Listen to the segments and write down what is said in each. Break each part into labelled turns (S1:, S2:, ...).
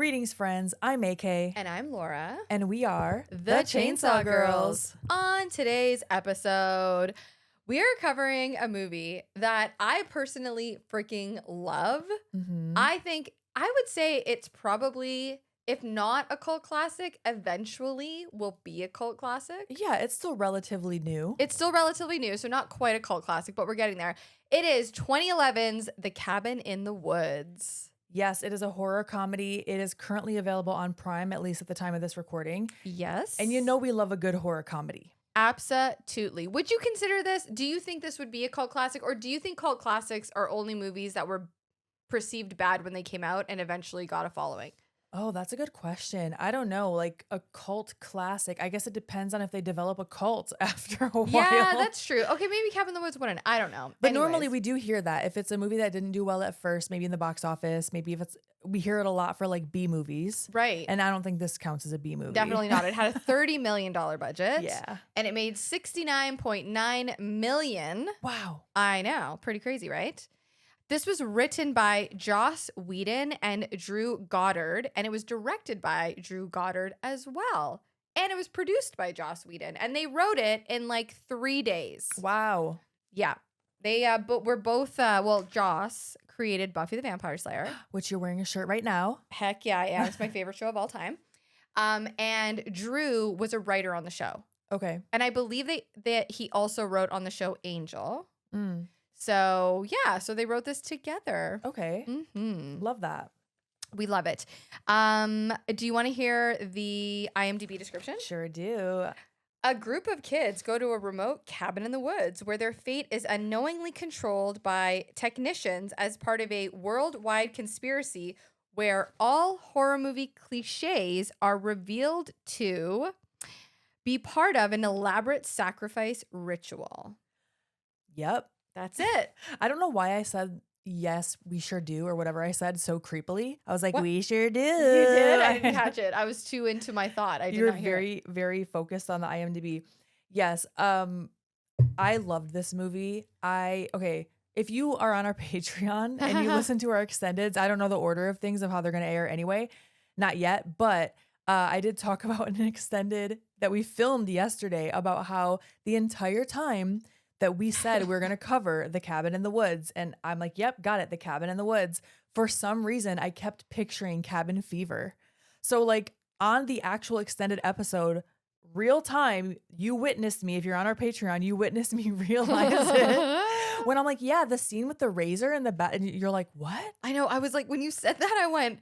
S1: Greetings, friends. I'm AK.
S2: And I'm Laura.
S1: And we are
S2: The Chainsaw Girls. On today's episode, we are covering a movie that I personally freaking love.
S1: Mm-hmm.
S2: I would say it's probably, if not a cult classic, eventually will be a cult classic.
S1: Yeah, it's still relatively new.
S2: It's still relatively new, so not quite a cult classic, but we're getting there. It is 2011's The Cabin in the Woods.
S1: Yes, it is a horror comedy. It is currently available on Prime, at least at the time of this recording.
S2: Yes.
S1: And you know we love a good horror comedy.
S2: Absolutely. Would you consider this? Do you think this would be a cult classic? Or do you think cult classics are only movies that were perceived bad when they came out and eventually got a following?
S1: Oh, that's a good question. I don't know. Like a cult classic. I guess it depends on if they develop a cult after a while.
S2: Yeah, that's true. Okay, maybe Cabin in the Woods wouldn't. I don't know.
S1: But normally we do hear that. If it's a movie that didn't do well at first, maybe in the box office, maybe we hear it a lot for like B movies.
S2: Right.
S1: And I don't think this counts as a B movie.
S2: Definitely not. It had a $30 million budget.
S1: Yeah.
S2: And it made $69.9 million.
S1: Wow.
S2: I know. Pretty crazy, right? This was written by Joss Whedon and Drew Goddard, and it was directed by Drew Goddard as well. And it was produced by Joss Whedon, and they wrote it in like 3 days.
S1: Wow.
S2: Yeah. They but we're both Joss created Buffy the Vampire Slayer.
S1: Which you're wearing a shirt right now.
S2: Heck yeah, I am. It's my favorite show of all time. And Drew was a writer on the show.
S1: Okay.
S2: And I believe that he also wrote on the show Angel.
S1: Mm.
S2: So, yeah. So they wrote this together.
S1: Okay.
S2: Mm-hmm.
S1: Love that.
S2: We love it. Do you want to hear the IMDb description?
S1: Sure do.
S2: A group of kids go to a remote cabin in the woods where their fate is unknowingly controlled by technicians as part of a worldwide conspiracy where all horror movie cliches are revealed to be part of an elaborate sacrifice ritual.
S1: Yep.
S2: That's it.
S1: I don't know why I said yes, we sure do, or whatever I said so creepily. I was like,
S2: What?
S1: we sure do.
S2: You did? I didn't catch it. I was too into my thought. I did
S1: You're
S2: not hear it.
S1: very focused on the IMDb. Yes. I loved this movie. If you are on our Patreon and you listen to our extendeds, I don't know the order of things of how they're going to air anyway. Not yet, but I did talk about in an extended that we filmed yesterday about how the entire time that we said we were going to cover The Cabin in the Woods. And I'm like, yep, got it. The Cabin in the Woods. For some reason, I kept picturing cabin fever. So like on the actual extended episode, real time, you witnessed me. If you're on our Patreon, you witnessed me realize it. When I'm like, yeah, the scene with the razor and the bat, and you're like, what?
S2: I know. I was like, when you said that, I went,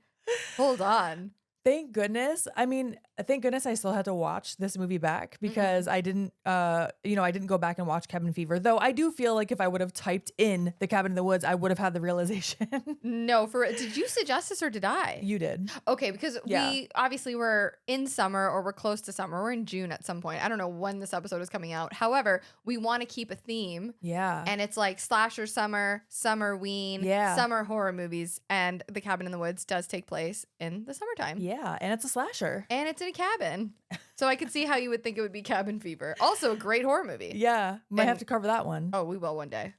S2: hold on.
S1: Thank goodness. I mean, thank goodness I still had to watch this movie back because I didn't go back and watch Cabin Fever. Though I do feel like if I would have typed in The Cabin in the Woods, I would have had the realization.
S2: No, did you suggest this or did I?
S1: You did.
S2: Okay, because we obviously were in summer or we're close to summer. We're in June at some point. I don't know when this episode is coming out. However, we want to keep a theme.
S1: Yeah.
S2: And it's like slasher summer, summer-ween, summer horror movies. And The Cabin in the Woods does take place in the summertime.
S1: Yeah, and it's a slasher.
S2: And it's in a cabin. So I could see how you would think it would be Cabin Fever. Also a great horror movie.
S1: Yeah, might have to cover that one.
S2: Oh, we will one day.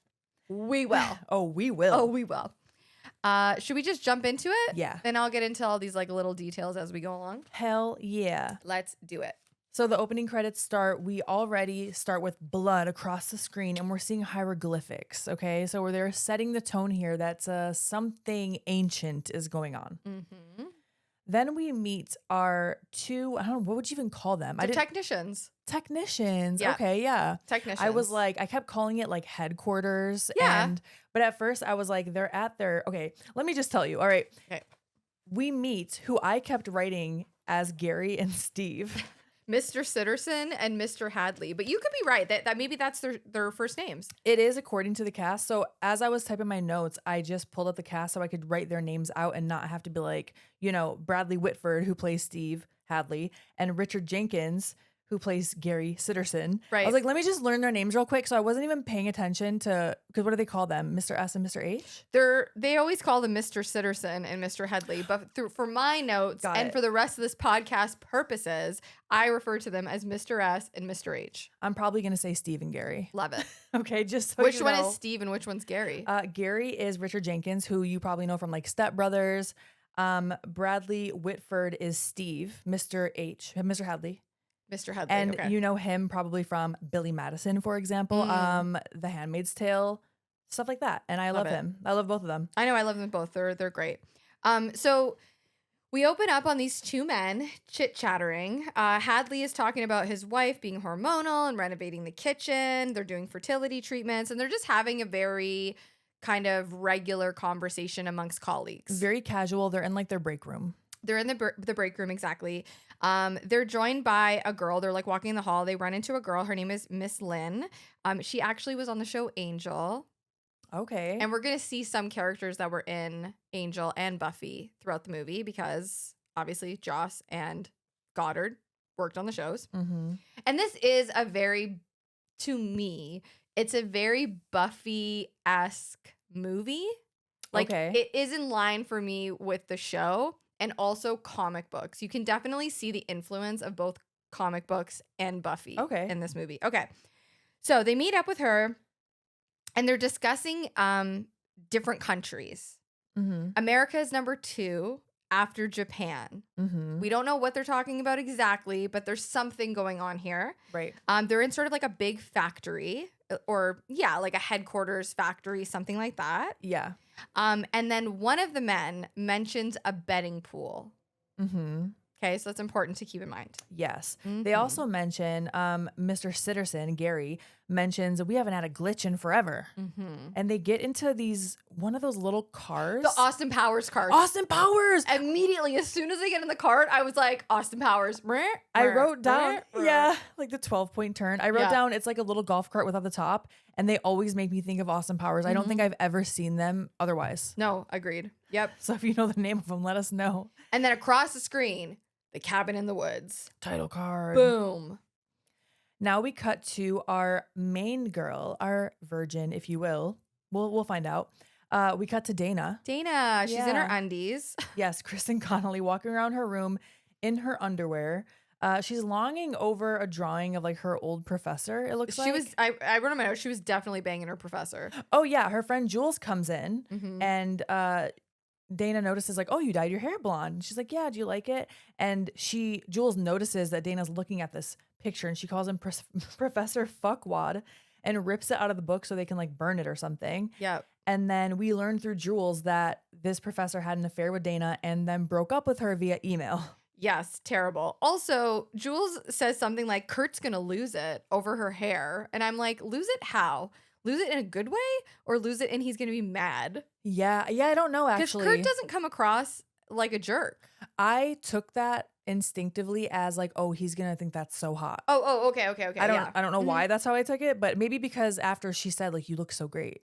S2: We will.
S1: Oh, we will.
S2: Oh, we will. Should we just jump into it?
S1: Yeah.
S2: And I'll get into all these like little details as we go along.
S1: Hell yeah.
S2: Let's do it.
S1: So the opening credits start, we already start with blood across the screen and we're seeing hieroglyphics, okay? So they're setting the tone here that something ancient is going on.
S2: Mm-hmm.
S1: Then we meet our two, I don't know, what would you even call them?
S2: Technicians.
S1: Technicians.
S2: Yeah.
S1: Okay, yeah.
S2: Technicians.
S1: I was like, I kept calling it like headquarters.
S2: Yeah.
S1: But at first I was like, they're at their, okay, let me just tell you. All right.
S2: Okay.
S1: We meet who I kept writing as Gary and Steve.
S2: Mr. Sitterson and Mr. Hadley. But you could be right that maybe that's their first names.
S1: It is according to the cast. So as I was typing my notes, I just pulled up the cast so I could write their names out and not have to be like, Bradley Whitford, who plays Steve Hadley, and Richard Jenkins, who plays Gary Sitterson.
S2: Right.
S1: I was like, let me just learn their names real quick. So I wasn't even paying attention to, because what do they call them? Mr. S and Mr. H?
S2: They always call them Mr. Sitterson and Mr. Headley. But for my notes for the rest of this podcast purposes, I refer to them as Mr. S and Mr. H.
S1: I'm probably going to say Steve and Gary.
S2: Love it.
S1: Okay, just so
S2: Which one is Steve and which one's Gary?
S1: Gary is Richard Jenkins, who you probably know from like Step Brothers. Bradley Whitford is Steve, Mr. Hadley.
S2: Mr. Headley.
S1: And
S2: Okay.
S1: you know him probably from Billy Madison, for example, The Handmaid's Tale, stuff like that. And I love
S2: it.
S1: him. I love both of them.
S2: I know, I love them both. They're great. So we open up on these two men chit-chattering. Hadley is talking about his wife being hormonal and renovating the kitchen. They're doing fertility treatments, and they're just having a very kind of regular conversation amongst colleagues.
S1: Very casual. They're in like their break room.
S2: They're in the break room, exactly. They're joined by a girl. They're like walking in the hall. They run into a girl. Her name is Miss Lynn. She actually was on the show Angel.
S1: Okay.
S2: And we're going to see some characters that were in Angel and Buffy throughout the movie because obviously Joss and Goddard worked on the shows.
S1: Mm-hmm.
S2: And this is to me, it's a very Buffy-esque movie. Like,
S1: Okay.
S2: it is in line for me with the show and also comic books. You can definitely see the influence of both comic books and Buffy in this movie. Okay. So they meet up with her and they're discussing different countries.
S1: Mm-hmm.
S2: America is number 2 after Japan.
S1: Mm-hmm.
S2: We don't know what they're talking about exactly, but there's something going on here.
S1: Right.
S2: They're in sort of like a big factory or like a headquarters factory, something like that.
S1: Yeah.
S2: And then one of the men mentions a betting pool.
S1: Mm-hmm.
S2: Okay, so that's important to keep in mind.
S1: Yes.
S2: Mm-hmm.
S1: They also mention Mr. Sitterson, Gary, mentions we haven't had a glitch in forever.
S2: Mm-hmm.
S1: And they get into one of those little cars.
S2: The Austin Powers cart.
S1: Austin Powers!
S2: Immediately, as soon as they get in the cart, I was like, Austin Powers.
S1: I wrote down, like the 12-point turn. I wrote down it's like a little golf cart without the top. And they always make me think of Austin Powers. I don't think I've ever seen them otherwise.
S2: No, agreed. Yep.
S1: So if you know the name of them, let us know.
S2: And then across the screen, The Cabin in the Woods.
S1: Title card.
S2: Boom.
S1: Now we cut to our main girl, our virgin, if you will. We'll find out. We cut to Dana.
S2: Dana, she's in her
S1: Yeah.
S2: undies.
S1: Yes, Kristen Connolly walking around her room in her underwear. She's longing over a drawing of like her old professor, it looks like.
S2: I wrote in my notes, she was definitely banging her professor.
S1: Oh yeah, her friend Jules comes in
S2: Mhm.
S1: and Dana notices like, oh, you dyed your hair blonde. And she's like, yeah, do you like it? And Jules notices that Dana's looking at this picture and she calls him Professor Fuckwad and rips it out of the book so they can like burn it or something.
S2: Yep.
S1: And then we learn through Jules that this professor had an affair with Dana and then broke up with her via email.
S2: Yes, terrible. Also, Jules says something like, Kurt's gonna lose it over her hair. And I'm like, lose it how? Lose it in a good way or lose it and he's gonna be mad?
S1: Yeah, I don't know actually.
S2: Because Kurt doesn't come across like a jerk.
S1: I took that instinctively as like, oh, he's gonna think that's so hot.
S2: Oh, okay.
S1: I don't know why that's how I took it, but maybe because after she said like, you look so great.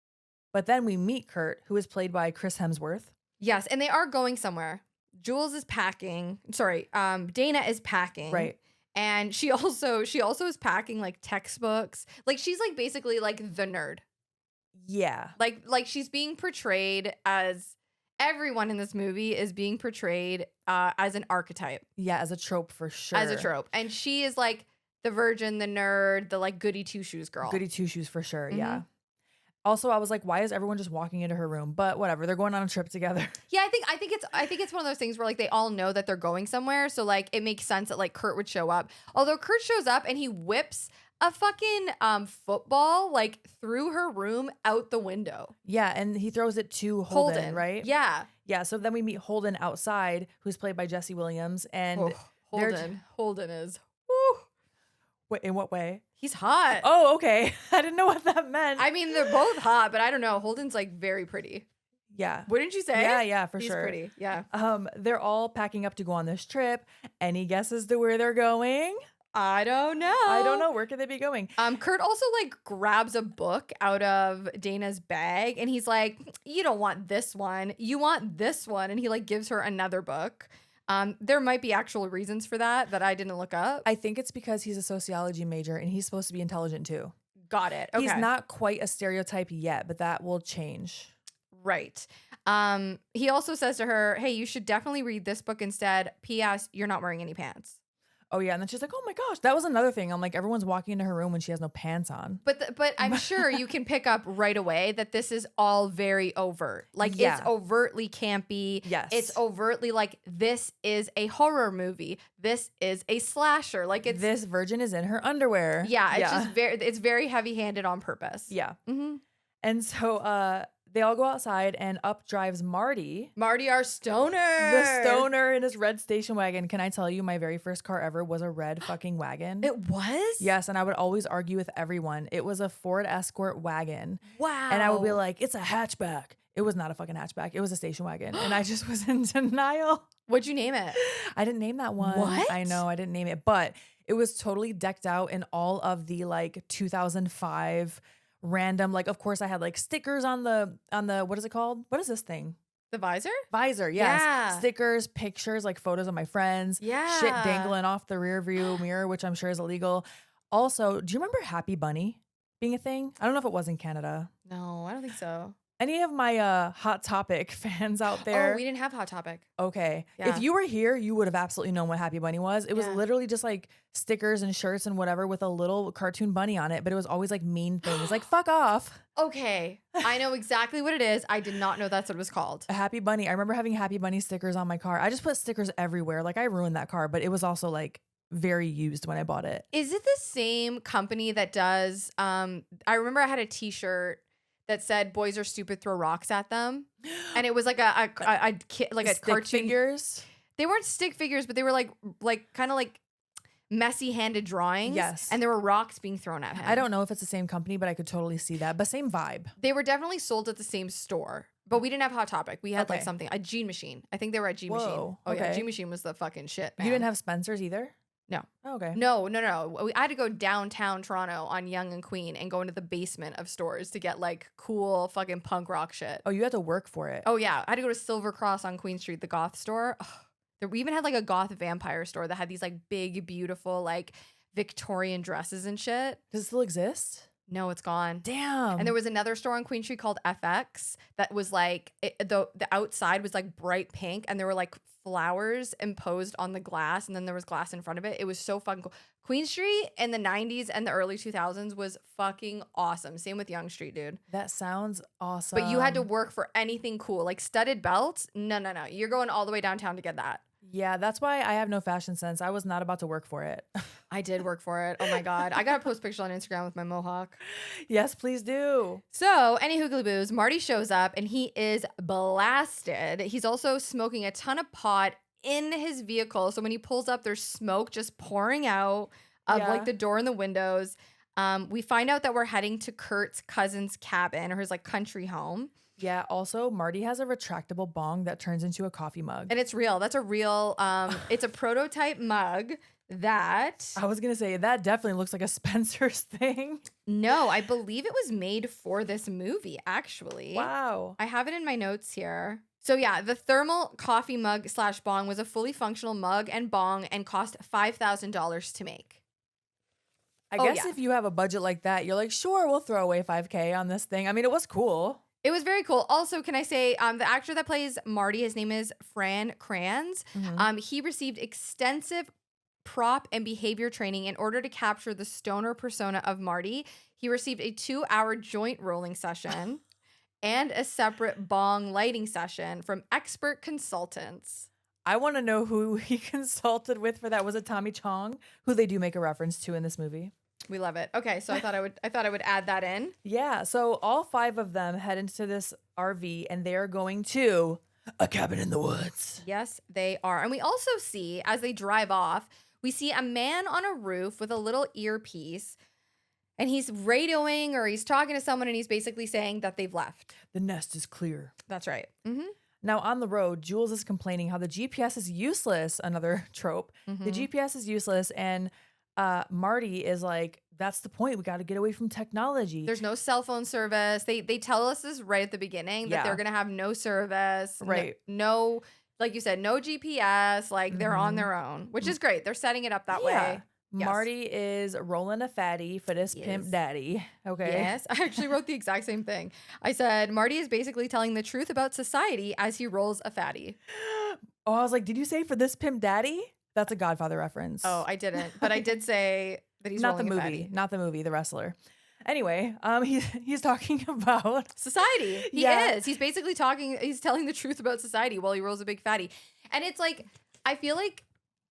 S1: But then we meet Kurt, who is played by Chris Hemsworth.
S2: Yes, and they are going somewhere. Jules is packing. Sorry, Dana is packing.
S1: Right.
S2: And she also is packing like textbooks. Like she's like basically like the nerd.
S1: Yeah.
S2: Like she's being portrayed as everyone in this movie is being portrayed as an archetype.
S1: Yeah, as a trope for sure.
S2: As a trope. And she is like the virgin, the nerd, the like goody two shoes girl.
S1: Goody two shoes for sure.
S2: Mhm.
S1: Yeah. Also, I was like, why is everyone just walking into her room? But whatever, they're going on a trip together.
S2: Yeah, I think it's one of those things where like they all know that they're going somewhere, so like it makes sense that like Kurt would show up. Although Kurt shows up and he whips a fucking football like through her room out the window.
S1: Yeah, and he throws it to Holden, right?
S2: Yeah.
S1: Yeah, so then we meet Holden outside, who's played by Jesse Williams, and
S2: Holden is
S1: wait, in what way?
S2: he's hot.
S1: Oh, okay. I didn't know what that meant.
S2: I mean, they're both hot, but I don't know. Holden's like very pretty.
S1: Yeah.
S2: Wouldn't you say?
S1: Yeah, for
S2: He's
S1: sure.
S2: pretty. Yeah.
S1: They're all packing up to go on this trip. Any guesses to where they're going?
S2: I don't know.
S1: I don't know. Where could they be going?
S2: Kurt also like grabs a book out of Dana's bag and he's like, you don't want this one. You want this one. And he like gives her another book. There might be actual reasons for that I didn't look up.
S1: I think it's because he's a sociology major and he's supposed to be intelligent too.
S2: Got it. Okay.
S1: He's not quite a stereotype yet, but that will change.
S2: Right. He also says to her, hey, you should definitely read this book instead. P.S. You're not wearing any pants.
S1: Oh yeah, and then she's like, "Oh my gosh, that was another thing." I'm like, everyone's walking into her room when she has no pants on.
S2: But I'm sure you can pick up right away that this is all very overt. Like
S1: Yeah.
S2: it's overtly campy.
S1: Yes.
S2: It's overtly like this is a horror movie. This is a slasher. Like it's
S1: This virgin is in her underwear.
S2: yeah, it's just very heavy-handed on purpose.
S1: Yeah.
S2: Mm-hmm.
S1: And so they all go outside, and up drives Marty.
S2: Marty, our stoner.
S1: The stoner in his red station wagon. Can I tell you, my very first car ever was a red fucking wagon.
S2: It was?
S1: Yes, and I would always argue with everyone. It was a Ford Escort wagon.
S2: Wow.
S1: And I would be like, it's a hatchback. It was not a fucking hatchback. It was a station wagon. And I just was in denial.
S2: What'd you name it?
S1: I didn't name that one.
S2: What?
S1: I know, I didn't name it. But it was totally decked out in all of the like 2005 random, like, of course I had like stickers on the what is it called? What is this thing?
S2: The visor?
S1: Visor, yes.
S2: Yeah.
S1: Stickers, pictures, like photos of my friends.
S2: Yeah.
S1: Shit dangling off the rear view mirror, which I'm sure is illegal. Also, do you remember Happy Bunny being a thing? I don't know if it was in Canada.
S2: No, I don't think so.
S1: Any of my Hot Topic fans out there?
S2: Oh, we didn't have Hot Topic.
S1: Okay.
S2: Yeah.
S1: If you were here, you would have absolutely known what Happy Bunny was. It was
S2: Yeah.
S1: literally just like stickers and shirts and whatever with a little cartoon bunny on it, but it was always like mean things like fuck off.
S2: Okay. I know exactly what it is. I did not know that's what it was called.
S1: A Happy Bunny. I remember having Happy Bunny stickers on my car. I just put stickers everywhere. Like I ruined that car, but it was also like very used when I bought it.
S2: Is it the same company that does I remember I had a t-shirt that said boys are stupid, throw rocks at them. And it was like a
S1: Stick
S2: cartoon
S1: figures.
S2: They weren't stick figures, but they were like kind of like messy handed drawings.
S1: Yes.
S2: And there were rocks being thrown at him.
S1: I don't know if it's the same company, but I could totally see that. But same vibe.
S2: They were definitely sold at the same store. But we didn't have Hot Topic. We had like
S1: Okay.
S2: something, a Gene Machine. I think they were at Gene Machine.
S1: Whoa,
S2: Oh yeah,
S1: okay.
S2: Gene Machine was the fucking shit, man.
S1: You didn't have Spencer's either?
S2: No.
S1: Oh, okay.
S2: No. I had to go downtown Toronto on Yonge and Queen and go into the basement of stores to get like cool fucking punk rock shit.
S1: Oh, you had to work for it.
S2: Oh yeah, I had to go to Silver Cross on Queen Street, the goth store. We even had like a goth vampire store that had these like big, beautiful like Victorian dresses and shit.
S1: Does it still exist?
S2: No, it's gone.
S1: Damn.
S2: And there was another store on Queen Street called FX that was like the outside was like bright pink, and there were like flowers imposed on the glass, and then there was glass in front of it. It was so fucking cool. Queen Street in the 90s and the early 2000s was fucking awesome. Same with Yonge Street, dude.
S1: That sounds awesome.
S2: But you had to work for anything cool, like studded belts. No. You're going all the way downtown to get that.
S1: Yeah, that's why I have no fashion sense. I was not about to work for it.
S2: I did work for it. Oh my God. I got to post pictures on Instagram with my mohawk.
S1: Yes, please do.
S2: So, any hoogly boos, Marty shows up and he is blasted. He's also smoking a ton of pot in his vehicle. So when he pulls up, there's smoke just pouring out of like the door and the windows. We find out that we're heading to Kurt's cousin's cabin or his like country home.
S1: Yeah, also Marty has a retractable bong that turns into a coffee mug.
S2: And it's real. That's a real, it's a prototype mug that.
S1: I was going to say, that definitely looks like a Spencer's thing.
S2: No, I believe it was made for this movie, actually.
S1: Wow.
S2: I have it in my notes here. So yeah, the thermal coffee mug / bong was a fully functional mug and bong and cost $5,000 to make.
S1: I guess if you have a budget like that, you're like, sure, we'll throw away $5,000 on this thing. I mean, it was cool.
S2: It was very cool. Also, can I say, the actor that plays Marty, his name is Fran Kranz.
S1: Mm-hmm.
S2: He received extensive prop and behavior training in order to capture the stoner persona of Marty. He received a 2-hour joint rolling session and a separate bong lighting session from expert consultants.
S1: I want to know who he consulted with for that. Was it Tommy Chong, who they do make a reference to in this movie?
S2: We love it. Okay, so I thought I would add that in.
S1: Yeah, so all 5 of them head into this RV and they are going to a cabin in the woods.
S2: Yes, they are. And we also see, as they drive off, we see a man on a roof with a little earpiece, and he's radioing or he's talking to someone, and he's basically saying that they've left.
S1: The nest is clear.
S2: That's right. Mm-hmm.
S1: Now, on the road, Jules is complaining how the GPS is useless, another trope.
S2: Mm-hmm.
S1: The GPS is useless, and Marty is like, that's the point. We got to get away from technology.
S2: There's no cell phone service. They tell us this right at the beginning that they're going to have no service.
S1: Right.
S2: No, like you said, no GPS. Like they're on their own, which is great. They're setting it up that way. Yes.
S1: Marty is rolling a fatty for this pimp daddy. Okay.
S2: Yes. I actually wrote the exact same thing. I said, Marty is basically telling the truth about society as he rolls a fatty.
S1: Oh, I was like, did you say for this pimp daddy? That's a Godfather reference.
S2: Oh, I didn't, but I did say that he's
S1: not the
S2: rolling a
S1: movie,
S2: fatty.
S1: not the movie, the wrestler. Anyway, he's talking about
S2: Society. He
S1: Yeah.
S2: is. He's basically he's telling the truth about society while he rolls a big fatty. And it's like, I feel like,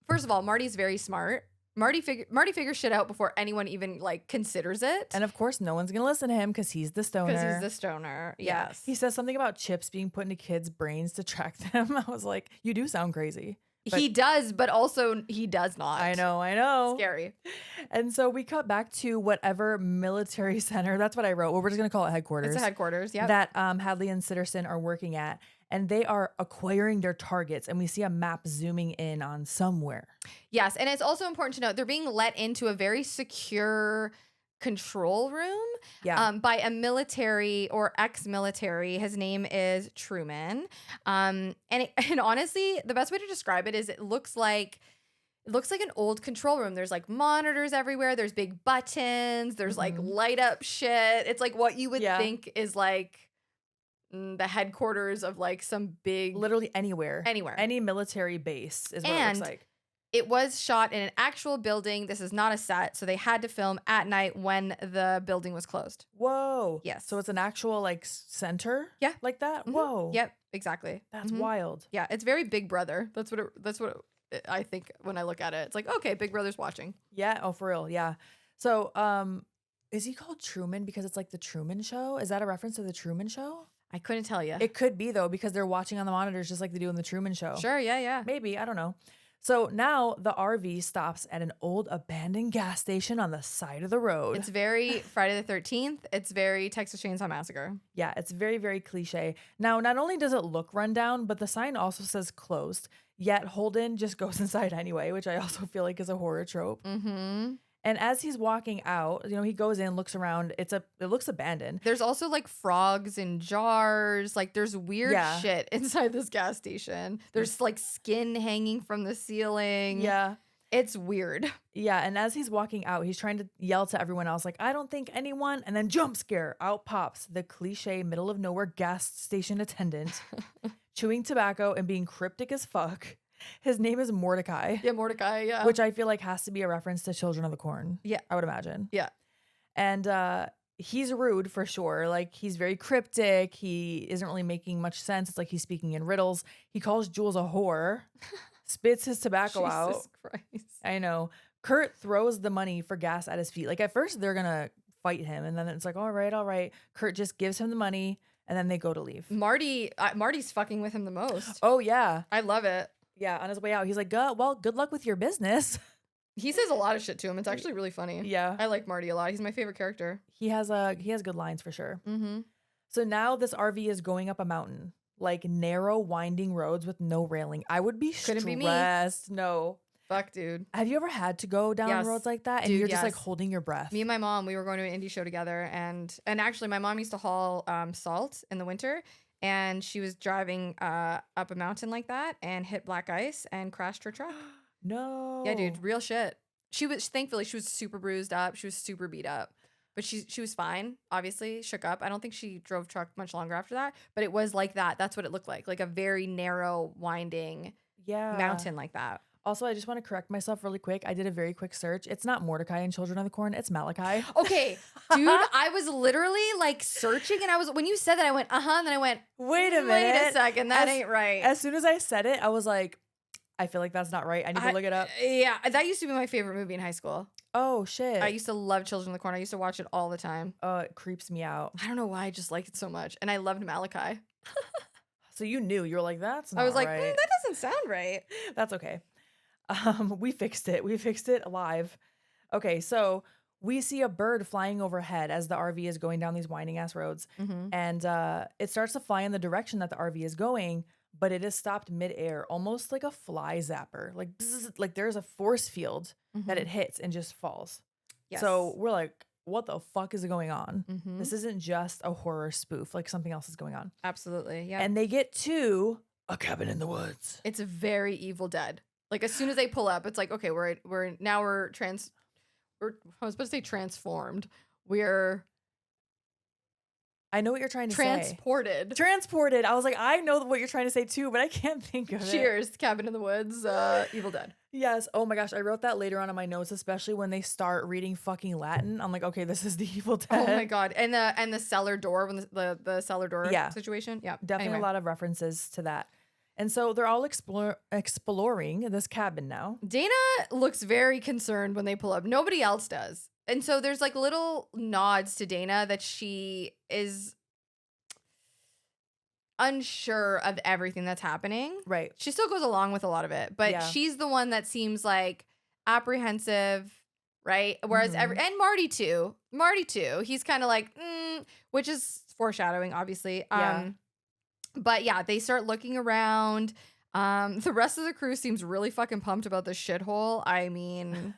S2: first of all, Marty's very smart. Marty figures shit out before anyone even like considers it.
S1: And of course, no one's gonna listen to him because he's the stoner.
S2: Because he's the stoner.
S1: Yeah.
S2: Yes.
S1: He says something about chips being put into kids' brains to track them. I was like, you do sound crazy. But
S2: he does, but also he does not.
S1: I know.
S2: Scary.
S1: And so we cut back to whatever military center. That's what I wrote. Well, we're just gonna call it headquarters.
S2: It's a headquarters. Yeah.
S1: That Hadley and Sitterson are working at, and they are acquiring their targets. And we see a map zooming in on somewhere.
S2: Yes, and it's also important to note they're being let into a very secure control room by a military or ex-military. His name is Truman. And honestly, the best way to describe it is it looks like an old control room. There's like monitors everywhere. There's big buttons. There's like light up shit. It's like what you would think is like the headquarters of like some big,
S1: literally anywhere, any military base is what it looks like.
S2: It was shot in an actual building. This is not a set, so they had to film at night when the building was closed.
S1: Whoa.
S2: Yes.
S1: So it's an actual like center?
S2: Yeah.
S1: Like that? Whoa.
S2: Yep, exactly.
S1: That's wild.
S2: Yeah, it's very Big Brother. That's what I think when I look at it. It's like, okay, Big Brother's watching.
S1: Yeah, oh for real. Yeah. So, is he called Truman because it's like the Truman Show? Is that a reference to the Truman Show?
S2: I couldn't tell you.
S1: It could be though because they're watching on the monitors just like they do in the Truman Show.
S2: Sure, yeah.
S1: Maybe, I don't know. So now the RV stops at an old abandoned gas station on the side of the road.
S2: It's very Friday the 13th. It's very Texas Chainsaw Massacre.
S1: Yeah, it's very, very cliche. Now, not only does it look run down, but the sign also says closed. Yet Holden just goes inside anyway, which I also feel like is a horror trope.
S2: Mm-hmm.
S1: And as he's walking out, he goes in, looks around. It looks abandoned.
S2: There's also like frogs in jars. Like there's weird shit inside this gas station. There's like skin hanging from the ceiling.
S1: Yeah.
S2: It's weird.
S1: Yeah. And as he's walking out, he's trying to yell to everyone else, like, I don't think anyone. And then jump scare. Out pops the cliche middle of nowhere gas station attendant, chewing tobacco and being cryptic as fuck. His name is Mordecai.
S2: Yeah, Mordecai, yeah.
S1: Which I feel like has to be a reference to Children of the Corn.
S2: Yeah.
S1: I would imagine.
S2: Yeah.
S1: And he's rude for sure. Like, he's very cryptic. He isn't really making much sense. It's like he's speaking in riddles. He calls Jules a whore, spits his tobacco out.
S2: Jesus Christ.
S1: I know. Kurt throws the money for gas at his feet. Like, at first, they're going to fight him. And then it's like, all right. Kurt just gives him the money, and then they go to leave.
S2: Marty's fucking with him the most.
S1: Oh, yeah.
S2: I love it.
S1: Yeah, on his way out, he's like, well, good luck with your business.
S2: He says a lot of shit to him. It's actually really funny.
S1: Yeah.
S2: I like Marty a lot. He's my favorite character.
S1: He has good lines for sure.
S2: Mm-hmm.
S1: So now this RV is going up a mountain, like narrow, winding roads with no railing. I would be
S2: Couldn't
S1: stressed.
S2: be me.
S1: No.
S2: Fuck, dude.
S1: Have you ever had to go down roads like that? And
S2: Dude,
S1: you're just like holding your breath.
S2: Me and my mom, we were going to an indie show together. And actually, my mom used to haul salt in the winter. And she was driving up a mountain like that and hit black ice and crashed her truck.
S1: No.
S2: Yeah, dude, real shit. Thankfully, she was super bruised up. She was super beat up. But she was fine, obviously, shook up. I don't think she drove truck much longer after that. But it was like that. That's what it looked like a very narrow, winding mountain like that.
S1: Also, I just want to correct myself really quick. I did a very quick search. It's not Mordecai in Children of the Corn. It's Malachi.
S2: Okay, dude, I was literally like searching and when you said that, I went, and then I went,
S1: wait a minute.
S2: Wait a second, that ain't right.
S1: As soon as I said it, I was like, I feel like that's not right. I need to look it up.
S2: Yeah, that used to be my favorite movie in high school.
S1: Oh, shit.
S2: I used to love Children of the Corn. I used to watch it all the time.
S1: It creeps me out.
S2: I don't know why, I just liked it so much. And I loved Malachi.
S1: So you knew. You were like, that's not right.
S2: I was like, that doesn't sound right.
S1: That's okay. We fixed it. We fixed it live. Okay, so we see a bird flying overhead as the RV is going down these winding ass roads.
S2: Mm-hmm.
S1: And it starts to fly in the direction that the RV is going, but it is stopped midair, almost like a fly zapper. Like, bzzz, like there's a force field that it hits and just falls.
S2: Yes.
S1: So we're like, what the fuck is going on?
S2: Mm-hmm.
S1: This isn't just a horror spoof. Like something else is going on.
S2: Absolutely, yeah.
S1: And they get to a cabin in the woods.
S2: It's very Evil Dead. Like as soon as they pull up, it's like, okay, we're I was about to say transformed. We're
S1: I know what you're trying to say.
S2: Transported.
S1: I was like, I know what you're trying to say too, but I can't think of it.
S2: Cheers. Cabin in the Woods. Evil Dead.
S1: Yes. Oh my gosh. I wrote that later on in my notes, especially when they start reading fucking Latin. I'm like, okay, this is the Evil Dead.
S2: Oh my God. And the cellar door, when the cellar door situation. Yeah.
S1: Definitely a lot of references to that. And so they're all exploring this cabin now.
S2: Dana looks very concerned when they pull up. Nobody else does. And so there's like little nods to Dana that she is unsure of everything that's happening.
S1: Right.
S2: She still goes along with a lot of it, but she's the one that seems like apprehensive, right? Whereas and Marty too. He's kind of like, which is foreshadowing, obviously. But yeah, they start looking around. The rest of the crew seems really fucking pumped about this shithole. I mean,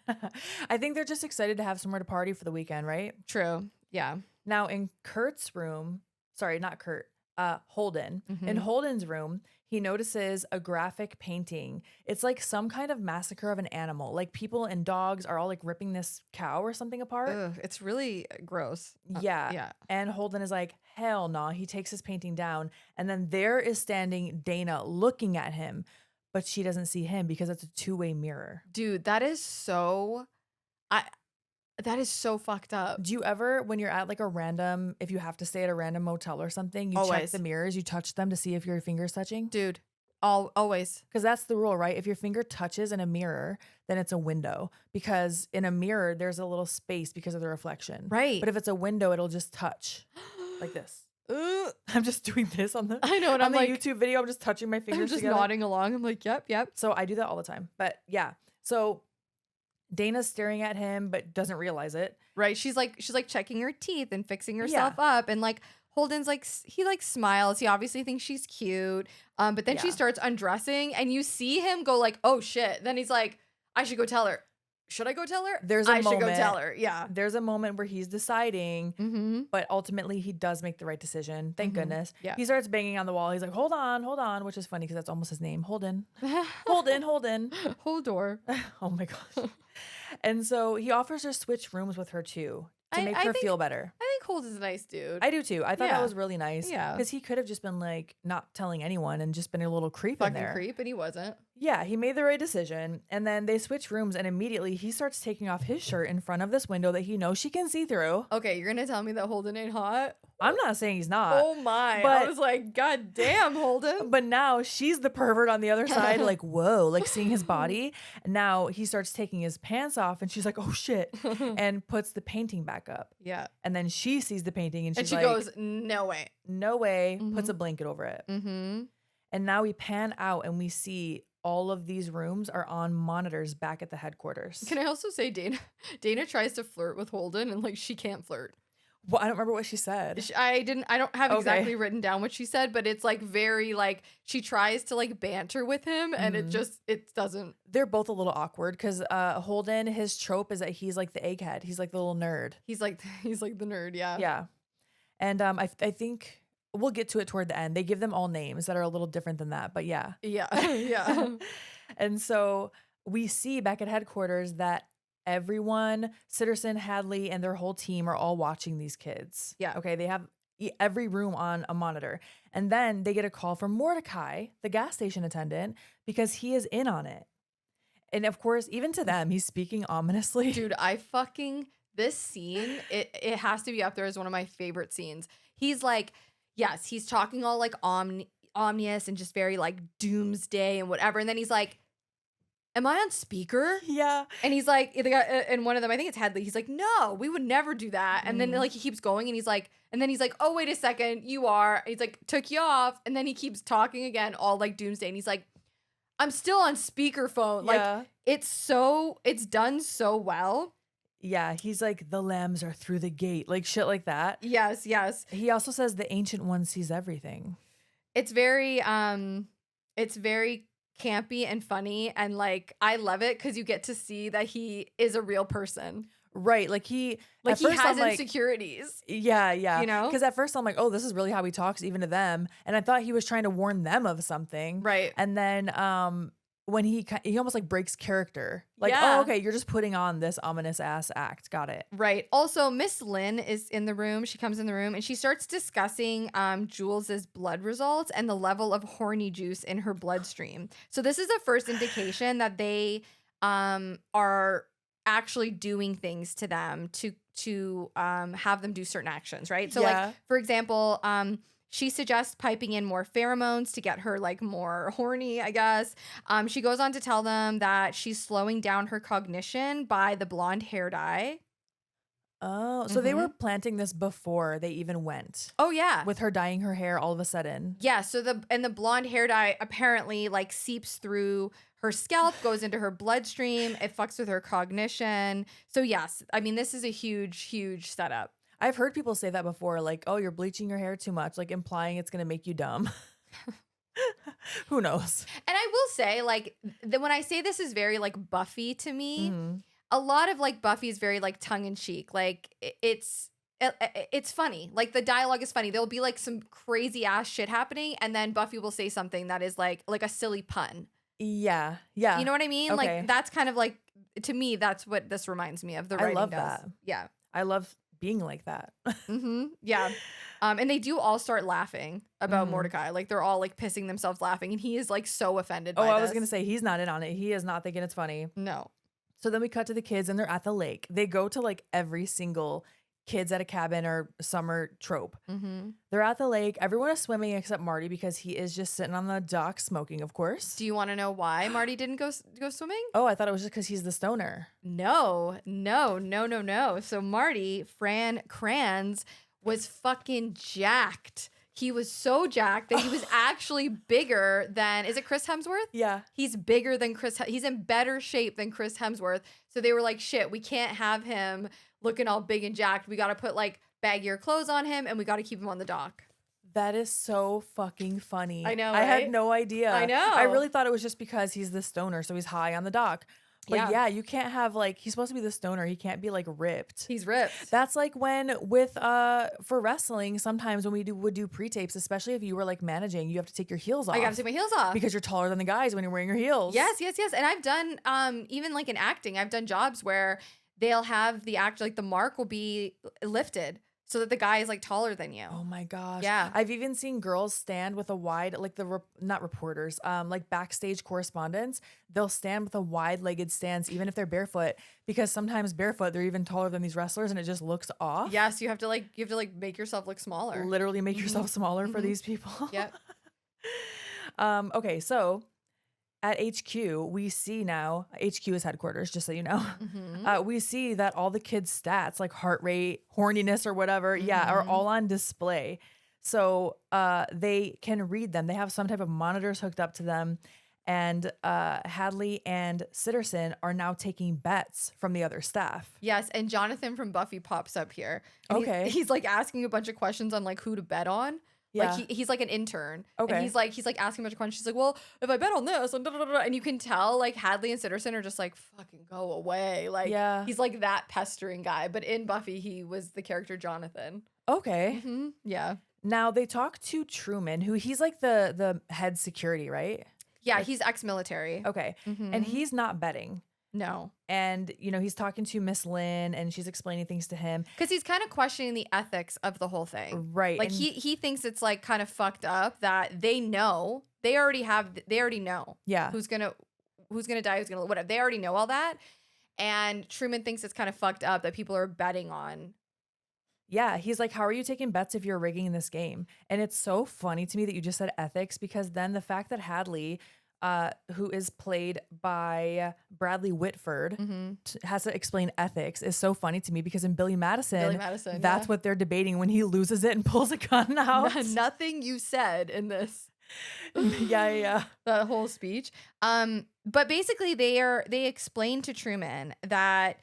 S1: I think they're just excited to have somewhere to party for the weekend, right?
S2: True. Yeah.
S1: Now in Kurt's room, sorry, not Kurt, Holden. In Holden's room, he notices a graphic painting. It's like some kind of massacre of an animal. Like people and dogs are all like ripping this cow or something apart.
S2: Ugh, it's really gross.
S1: Yeah. And Holden is like, hell no. He takes his painting down. And then there is standing Dana looking at him, but she doesn't see him because it's a two-way mirror.
S2: Dude, that is so fucked up.
S1: Do you ever, when you're at like if you have to stay at a random motel or something, you check the mirrors, you touch them to see if your finger's touching?
S2: Dude, always.
S1: Because that's the rule, right? If your finger touches in a mirror, then it's a window. Because in a mirror, there's a little space because of the reflection.
S2: Right.
S1: But if it's a window, it'll just touch like this. I'm just doing this on the YouTube video. I'm just touching my fingers
S2: I'm just
S1: together.
S2: nodding along. I'm like, yep.
S1: So I do that all the time. But yeah. So Dana's staring at him, but doesn't realize it.
S2: Right. She's like checking her teeth and fixing herself up. And like Holden's like, he like smiles. He obviously thinks she's cute. But then she starts undressing and you see him go like, oh shit. Then he's like, I should go tell her. Should I go tell her? I should go tell her. Yeah.
S1: There's a moment where he's deciding, but ultimately he does make the right decision. Thank goodness.
S2: Yeah.
S1: He starts banging on the wall. He's like, hold on, which is funny because that's almost his name. Holden. Holden.
S2: Hold door.
S1: Oh my gosh. And so he offers her switch rooms with her too to make her feel better.
S2: I think Holden's a nice dude.
S1: I do too. I thought that was really nice.
S2: Yeah.
S1: Because he could have just been like not telling anyone and just been a little creep in there.
S2: Fucking creep, and he wasn't.
S1: Yeah, he made the right decision. And then they switch rooms and immediately he starts taking off his shirt in front of this window that he knows she can see through.
S2: Okay, you're going to tell me that Holden ain't hot?
S1: I'm not saying he's not.
S2: Oh my. But I was like, God damn, Holden.
S1: But now she's the pervert on the other side, like, whoa, like seeing his body. And now he starts taking his pants off and she's like, oh shit, and puts the painting back up.
S2: Yeah.
S1: And then she sees the painting and she's
S2: she
S1: like,
S2: goes, no way.
S1: No way, puts a blanket over it. And now we pan out and we see all of these rooms are on monitors back at the headquarters.
S2: Can I also say Dana tries to flirt with Holden and like she can't flirt.
S1: Well, I don't remember what she said.
S2: I don't have exactly written down what she said, but it's like very like she tries to like banter with him and it doesn't.
S1: They're both a little awkward because Holden, his trope is that he's like the egghead. He's like the little nerd.
S2: He's like the nerd. Yeah.
S1: Yeah. And I think we'll get to it toward the end. They give them all names that are a little different than that, but yeah.
S2: Yeah.
S1: And so we see back at headquarters that everyone, Sitterson, Hadley, and their whole team are all watching these kids.
S2: Yeah.
S1: Okay. They have every room on a monitor. And then they get a call from Mordecai, the gas station attendant, because he is in on it. And of course, even to them, he's speaking ominously.
S2: Dude, this scene, it has to be up there as one of my favorite scenes. He's like, yes, he's talking all like ominous and just very like doomsday and whatever. And then he's like, am I on speaker?
S1: Yeah.
S2: And he's like, and one of them, I think it's Hadley. He's like, no, we would never do that. And then like he keeps going and he's like, oh, wait a second, you are. And he's like, took you off. And then he keeps talking again, all like doomsday. And he's like, I'm still on speakerphone.
S1: Yeah.
S2: Like it's done so well.
S1: Yeah, he's like, the lambs are through the gate, like shit like that.
S2: Yes.
S1: He also says the Ancient One sees everything.
S2: It's very campy and funny, and like I love it because you get to see that he is a real person.
S1: Right, like he
S2: has insecurities.
S1: Yeah,
S2: you know,
S1: because at first I'm like, oh, this is really how he talks even to them, and I thought he was trying to warn them of something.
S2: Right,
S1: and then when he almost like breaks character. Like,
S2: Yeah.
S1: oh, okay, you're just putting on this ominous ass act. Got it.
S2: Right. Also, Miss Lynn is in the room. She comes in the room and she starts discussing Jules's blood results and the level of horny juice in her bloodstream. So this is the first indication that they are actually doing things to them to have them do certain actions, right? So
S1: Yeah.
S2: like for example, she suggests piping in more pheromones to get her like more horny, I guess. She goes on to tell them that she's slowing down her cognition by the blonde hair dye.
S1: Oh, so they were planting this before they even went.
S2: Oh yeah.
S1: With her dyeing her hair all of a sudden.
S2: Yeah, so the blonde hair dye apparently like seeps through her scalp, goes into her bloodstream, it fucks with her cognition. So yes, I mean this is a huge setup.
S1: I've heard people say that before, like, oh, you're bleaching your hair too much, like implying it's gonna make you dumb. Who knows?
S2: And I will say, like, when I say this is very like Buffy to me, a lot of like Buffy is very like tongue in cheek. Like it's funny. Like the dialogue is funny. There'll be like some crazy ass shit happening, and then Buffy will say something that is like a silly pun.
S1: Yeah. Yeah.
S2: You know what I mean?
S1: Okay.
S2: Like that's kind of like, to me, that's what this reminds me of. The writing
S1: I love
S2: does.
S1: that.
S2: Yeah.
S1: I love being like that.
S2: Yeah. And they do all start laughing about Mordecai. Like they're all like pissing themselves laughing, and he is like so offended by
S1: I
S2: this.
S1: was gonna say he's not in on it. He is not thinking it's funny.
S2: No.
S1: So then we cut to the kids and they're at the lake. They go to like every single kids at a cabin or summer trope. They're at the lake. Everyone is swimming except Marty because he is just sitting on the dock smoking, of course.
S2: Do you want to know why Marty didn't go swimming?
S1: Oh, I thought it was just because he's the stoner.
S2: No. So Marty, Fran Kranz, was fucking jacked. He was so jacked that he was actually bigger than, is it Chris Hemsworth?
S1: Yeah.
S2: He's bigger than he's in better shape than Chris Hemsworth. So they were like, shit, we can't have him looking all big and jacked. We got to put like baggier clothes on him, and we got to keep him on the dock.
S1: That is so fucking funny.
S2: I know,
S1: I had
S2: right?
S1: no idea.
S2: I know.
S1: I really thought it was just because he's the stoner, so he's high on the dock. But yeah, you can't have like, he's supposed to be the stoner. He can't be like ripped.
S2: He's ripped.
S1: That's like when with for wrestling, sometimes when we would do pre-tapes, especially if you were like managing, you have to take your heels off.
S2: I got to take my heels off.
S1: Because you're taller than the guys when you're wearing your heels.
S2: Yes. And I've done even like in acting, I've done jobs where they'll have the act, like the mark will be lifted so that the guy is like taller than you.
S1: Oh my gosh.
S2: Yeah.
S1: I've even seen girls stand with a wide, like not reporters, like backstage correspondents. They'll stand with a wide-legged stance, even if they're barefoot, because sometimes barefoot, they're even taller than these wrestlers and it just looks off.
S2: Yes. You have to make yourself look smaller.
S1: Literally make yourself smaller for these people.
S2: Yep.
S1: Okay. So at HQ, we see now, HQ is headquarters, just so you know. We see that all the kids' stats, like heart rate, horniness, or whatever, are all on display. So they can read them. They have some type of monitors hooked up to them. And Hadley and Sitterson are now taking bets from the other staff.
S2: Yes, and Jonathan from Buffy pops up here. And
S1: Okay.
S2: He's like asking a bunch of questions on like who to bet on.
S1: Yeah.
S2: Like he's like an intern.
S1: Okay.
S2: And he's like asking a bunch of questions. She's like, well, if I bet on this and and you can tell like Hadley and Sitterson are just like, fucking go away. Like he's like that pestering guy. But in Buffy, he was the character Jonathan.
S1: Okay.
S2: Yeah.
S1: Now they talk to Truman, who he's like the head security, right?
S2: Yeah, he's ex-military.
S1: Okay. And he's not betting.
S2: No.
S1: And, you know, he's talking to Miss Lynn and she's explaining things to him.
S2: Because he's kind of questioning the ethics of the whole thing.
S1: Right.
S2: Like he thinks it's like kind of fucked up that they know, they already know.
S1: Yeah.
S2: Who's gonna die, who's gonna whatever. They already know all that. And Truman thinks it's kind of fucked up that people are betting on.
S1: Yeah, he's like, how are you taking bets if you're rigging this game? And it's so funny to me that you just said ethics, because then the fact that Hadley, who is played by Bradley Whitford, has to explain ethics is so funny to me, because in Billy Madison, that's what they're debating when he loses it and pulls a gun out.
S2: Nothing you said in this.
S1: Yeah.
S2: The whole speech. But basically they explain to Truman that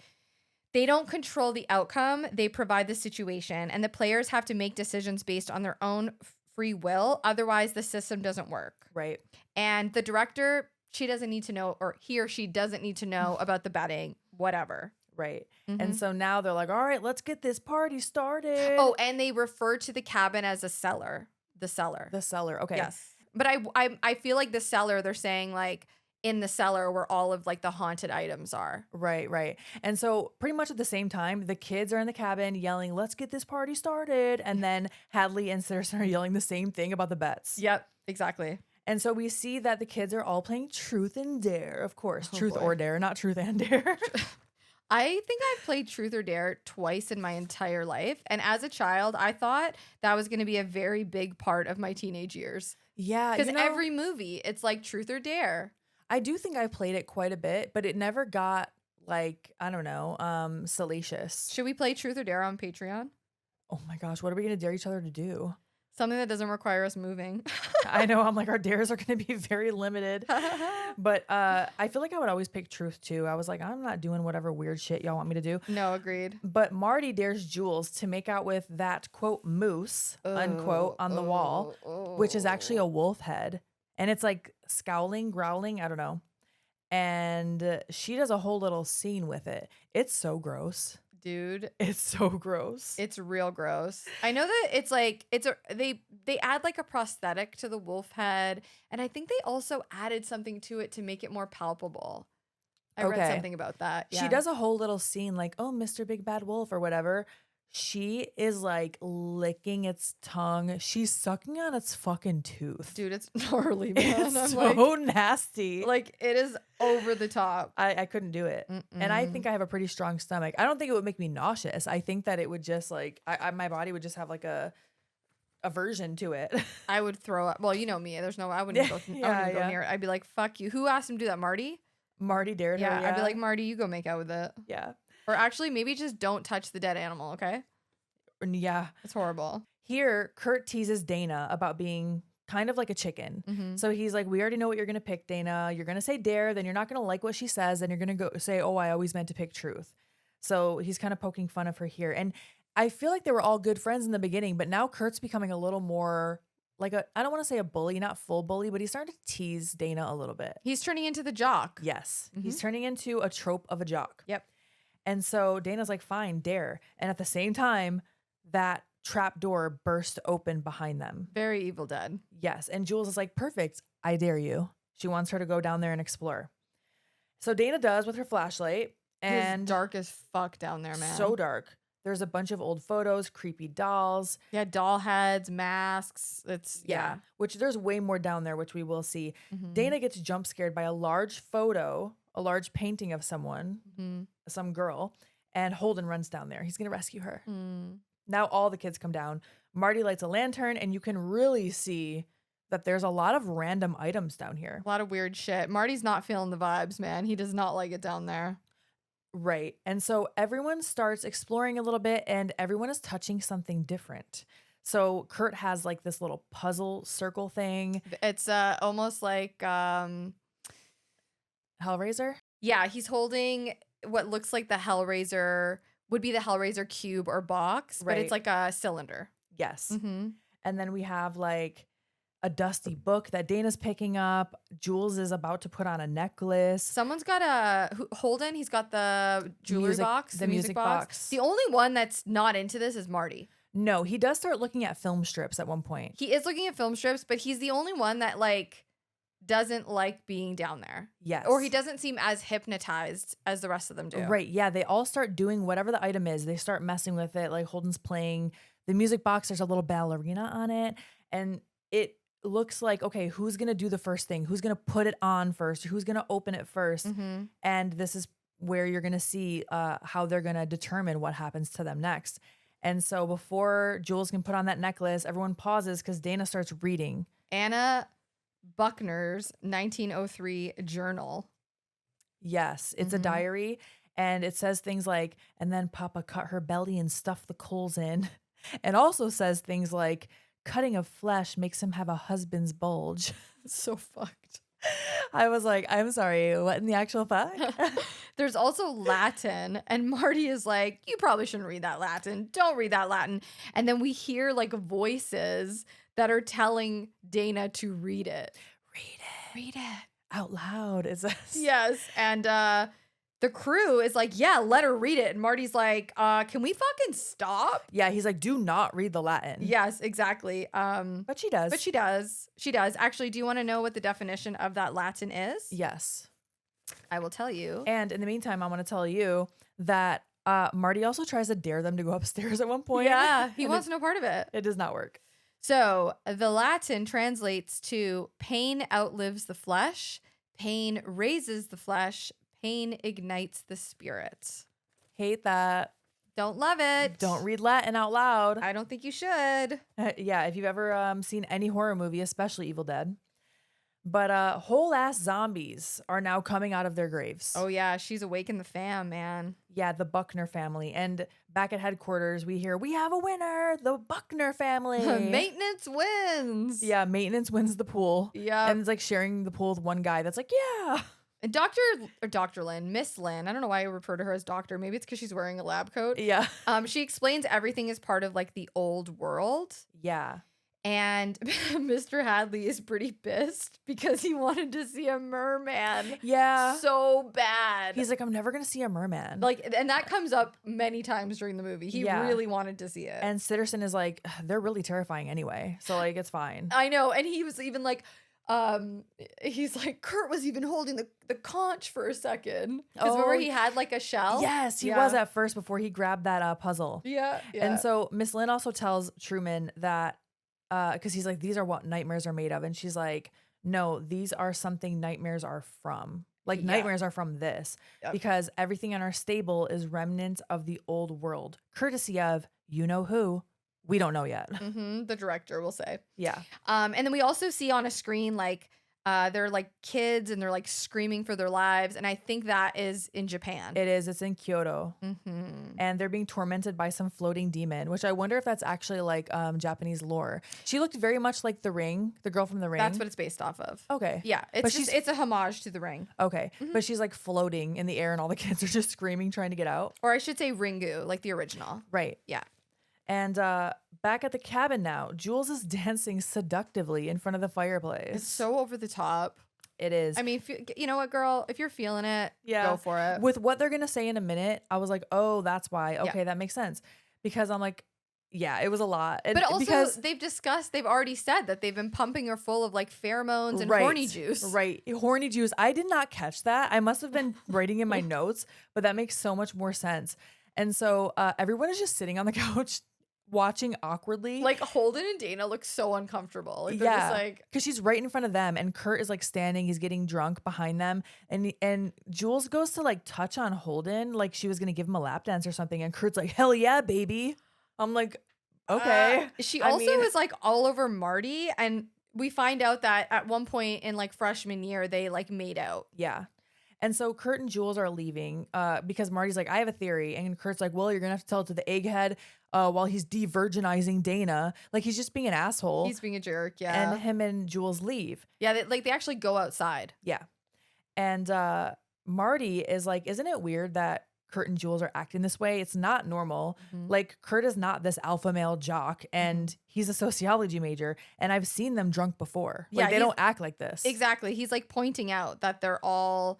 S2: they don't control the outcome, they provide the situation, and the players have to make decisions based on their own free will. Otherwise, the system doesn't work.
S1: Right.
S2: And the director, she doesn't need to know, or he or she doesn't need to know about the betting, whatever.
S1: Right. And so now they're like, all right, let's get this party started.
S2: Oh, and they refer to the cabin as a cellar. The cellar.
S1: The cellar. Okay.
S2: Yes. But I feel like the cellar, they're saying like, in the cellar where all of like the haunted items are.
S1: Right, right. And so pretty much at the same time, the kids are in the cabin yelling, "Let's get this party started." And then Hadley and Sarah are yelling the same thing about the bets.
S2: Yep, exactly.
S1: And so we see that the kids are all playing truth and dare, of course.
S2: Oh,
S1: Truth
S2: boy.
S1: or dare, not truth and dare.
S2: I think I've played Truth or Dare twice in my entire life. And as a child, I thought that was going to be a very big part of my teenage years.
S1: Yeah,
S2: Because every movie, it's like Truth or Dare.
S1: I do think I played it quite a bit, but it never got like, I don't know, salacious.
S2: Should we play Truth or Dare on Patreon?
S1: Oh my gosh, what are we going to dare each other to do?
S2: Something that doesn't require us moving.
S1: I know, I'm like, our dares are going to be very limited. But I feel like I would always pick truth too. I was like, I'm not doing whatever weird shit y'all want me to do.
S2: No, agreed.
S1: But Marty dares Jules to make out with that, quote, moose, unquote, on the wall, which is actually a wolf head. And it's like scowling, growling, I don't know. And she does a whole little scene with it. It's so gross.
S2: Dude,
S1: It's so gross.
S2: it's real gross. I know that it's like they add like a prosthetic to the wolf head, and I think they also added something to it to make it more palpable. I read
S1: Okay.
S2: something about that.
S1: She
S2: Yeah.
S1: does a whole little scene like, "Oh, Mr. Big Bad Wolf," or whatever. She is like licking its tongue. She's sucking on its fucking tooth.
S2: Dude, it's gnarly, man.
S1: It's
S2: I'm
S1: so nasty.
S2: like it is over the top.
S1: I couldn't do it. And I
S2: Mm-mm.
S1: think I have a pretty strong stomach. I don't think it would make me nauseous. I think that it would just like, my body would just have like a aversion to it.
S2: I would throw up. Well, you know me. There's no. I wouldn't, I wouldn't
S1: Yeah,
S2: go
S1: yeah.
S2: near it. I'd be like, "Fuck you." Who asked him to do that? Marty.
S1: Marty dared her.
S2: Yeah,
S1: Yeah.
S2: I'd be like, "Marty, you go make out with it."
S1: yeah.
S2: Or actually, maybe just don't touch the dead animal. Okay,
S1: And yeah.
S2: it's horrible.
S1: Here, Kurt teases Dana about being kind of like a chicken.
S2: Mm-hmm.
S1: So he's like, "We already know what you're going to pick, Dana. You're going to say dare, then you're not going to like what she says, then you're going to go say, 'Oh, I always meant to pick truth.'" So he's kind of poking fun of her here. And I feel like they were all good friends in the beginning, but now Kurt's becoming a little more like I don't want to say a bully, not full bully, but he's starting to tease Dana a little bit.
S2: He's turning into the jock.
S1: Yes.
S2: Mhm.
S1: He's turning into a trope of a jock.
S2: Yep.
S1: And so Dana's like, "Fine, dare." And at the same time, that trap door burst open behind them.
S2: Very Evil Dead.
S1: Yes. And Jules is like, "Perfect. I dare you." She wants her to go down there and explore. So Dana does with her flashlight.
S2: And
S1: And
S2: dark as fuck down there, man.
S1: so dark. There's a bunch of old photos, creepy dolls.
S2: Yeah, doll heads, masks. It's yeah.
S1: Which there's way more down there, which we will see.
S2: Mhm.
S1: Dana gets jump scared by a large photo, a large painting of someone,
S2: Mhm.
S1: some girl, and Holden runs down there. He's going to rescue her.
S2: Mm.
S1: Now all the kids come down. Marty lights a lantern, and you can really see that there's a lot of random items down here.
S2: A lot of weird shit. Marty's not feeling the vibes, man. He does not like it down there.
S1: Right. And so everyone starts exploring a little bit, and everyone is touching something different. So Kurt has like this little puzzle circle thing.
S2: It's almost like
S1: Hellraiser?
S2: yeah, he's holding what looks like the Hellraiser would be the Hellraiser cube or box, but it's
S1: Right.
S2: like a cylinder.
S1: Yes.
S2: Mm-hmm.
S1: And then we have like a dusty book that Dana's picking up. Jules is about to put on a necklace.
S2: Someone's got Holden. He's got the jewelry
S1: Music-
S2: box,
S1: the music box.
S2: The only one that's not into this is Marty.
S1: No, he does start looking at film strips at one point.
S2: He is looking at film strips, but he's the only one that like doesn't like being down there,
S1: Yes.
S2: or he doesn't seem as hypnotized as the rest of them do.
S1: Right. Yeah. They all start doing whatever the item is. They start messing with it. Like Holden's playing the music box. There's a little ballerina on it. And it looks like, okay, who's going to do the first thing? Who's going to put it on first? Who's going to open it 1st?
S2: Mm-hmm.
S1: And this is where you're going to see how they're going to determine what happens to them next. And so before Jules can put on that necklace, everyone pauses because Dana starts reading.
S2: Anna Buckner's 1903 journal.
S1: Yes, it's a
S2: Mhm.
S1: diary. And it says things like, "And then Papa cut her belly and stuffed the coals in." And also says things like, "Cutting of flesh makes him have a husband's bulge."
S2: It's so fucked.
S1: I was like, I'm sorry, what in the actual fuck?
S2: There's also Latin, and Marty is like, "You probably shouldn't read that Latin. Don't read that Latin." And then we hear like voices that are telling Dana to read it.
S1: Read it
S2: Read it.
S1: out loud. It says.
S2: Yes. And the crew is like, yeah, let her read it. And Marty's like, can we fucking stop?
S1: Yeah, he's like, do not read the Latin.
S2: Yes, exactly.
S1: But she does.
S2: But she does. She does. Actually, do you want to know what the definition of that Latin is?
S1: Yes.
S2: I will tell you.
S1: And in the meantime, I want to tell you that Marty also tries to dare them to go upstairs at one point.
S2: Yeah, he wants no part of it.
S1: It does not work.
S2: So the Latin translates to pain outlives the flesh, pain raises the flesh, pain ignites the spirit.
S1: Hate that.
S2: Don't love it.
S1: Don't read Latin out loud.
S2: I don't think you should.
S1: Yeah, if you've ever seen any horror movie, especially Evil Dead. But whole ass zombies are now coming out of their graves.
S2: Oh yeah, she's awake in the fam, man.
S1: Yeah, the Buckner family. And back at headquarters, we hear, we have a winner, the Buckner family.
S2: Maintenance wins.
S1: Yeah, maintenance wins the pool.
S2: Yeah.
S1: And it's like sharing the pool with one guy that's like, yeah.
S2: And Dr. Lynn, Miss Lynn, I don't know why I refer to her as doctor. Maybe it's because she's wearing a lab coat.
S1: Yeah.
S2: She explains everything as part of like the old world.
S1: Yeah.
S2: And Mr. Hadley is pretty pissed because he wanted to see a merman.
S1: Yeah.
S2: So bad.
S1: He's like, I'm never going to see a merman.
S2: Like, and that comes up many times during the movie. He really wanted to see it.
S1: And Sitterson is like, they're really terrifying anyway. So like, it's fine.
S2: I know. And he was even like, he's like, Kurt was even holding the conch for a second. Because remember he had like a shell?
S1: Yes, he was at first before he grabbed that puzzle.
S2: Yeah.
S1: And so Miss Lynn also tells Truman that, because he's like, these are what nightmares are made of. And she's like, no, these are something nightmares are from. Like nightmares are from this. Yep. Because everything in our stable is remnants of the old world, courtesy of you know who. We don't know yet.
S2: Mm-hmm, the director will say.
S1: Yeah.
S2: And then we also see on a screen like they're like kids and they're like screaming for their lives. And I think that is in Japan.
S1: It is. It's in Kyoto.
S2: Mm-hmm.
S1: And they're being tormented by some floating demon, which I wonder if that's actually like Japanese lore. She looked very much like The Ring, the girl from The Ring.
S2: That's what it's based off of.
S1: Okay.
S2: Yeah. It's a homage to The Ring.
S1: Okay. Mm-hmm. But she's like floating in the air and all the kids are just screaming, trying to get out.
S2: Or I should say Ringu, like the original.
S1: Right.
S2: Yeah.
S1: And back at the cabin now, Jules is dancing seductively in front of the fireplace.
S2: It's so over the top.
S1: It is.
S2: I mean, you know what, girl? If you're feeling it, go for it.
S1: With what they're going to say in a minute, I was like, oh, that's why. Okay, that makes sense. Because I'm like, yeah, it was a lot.
S2: But also, because they've already said that they've been pumping her full of like pheromones and horny juice.
S1: Right. Horny juice. I did not catch that. I must have been writing in my notes, but that makes so much more sense. And so everyone is just sitting on the couch watching awkwardly.
S2: Like Holden and Dana look so uncomfortable. Like they're just like,
S1: because she's right in front of them and Kurt is like standing, he's getting drunk behind them, and Jules goes to like touch on Holden like she was gonna give him a lap dance or something, and Kurt's like, hell yeah, baby. I'm like, okay.
S2: She also is like all over Marty, and we find out that at one point in like freshman year they like made out.
S1: Yeah. And so Kurt and Jules are leaving because Marty's like, I have a theory. And Kurt's like, well, you're going to have to tell it to the egghead while he's de-virginizing Dana. Like, he's just being an asshole.
S2: He's being a jerk, yeah.
S1: And him and Jules leave.
S2: Yeah, they actually go outside.
S1: Yeah. And Marty is like, isn't it weird that Kurt and Jules are acting this way? It's not normal. Mm-hmm. Like, Kurt is not this alpha male jock, and he's a sociology major, and I've seen them drunk before. Like, they don't act like this.
S2: Exactly. He's like pointing out that they're all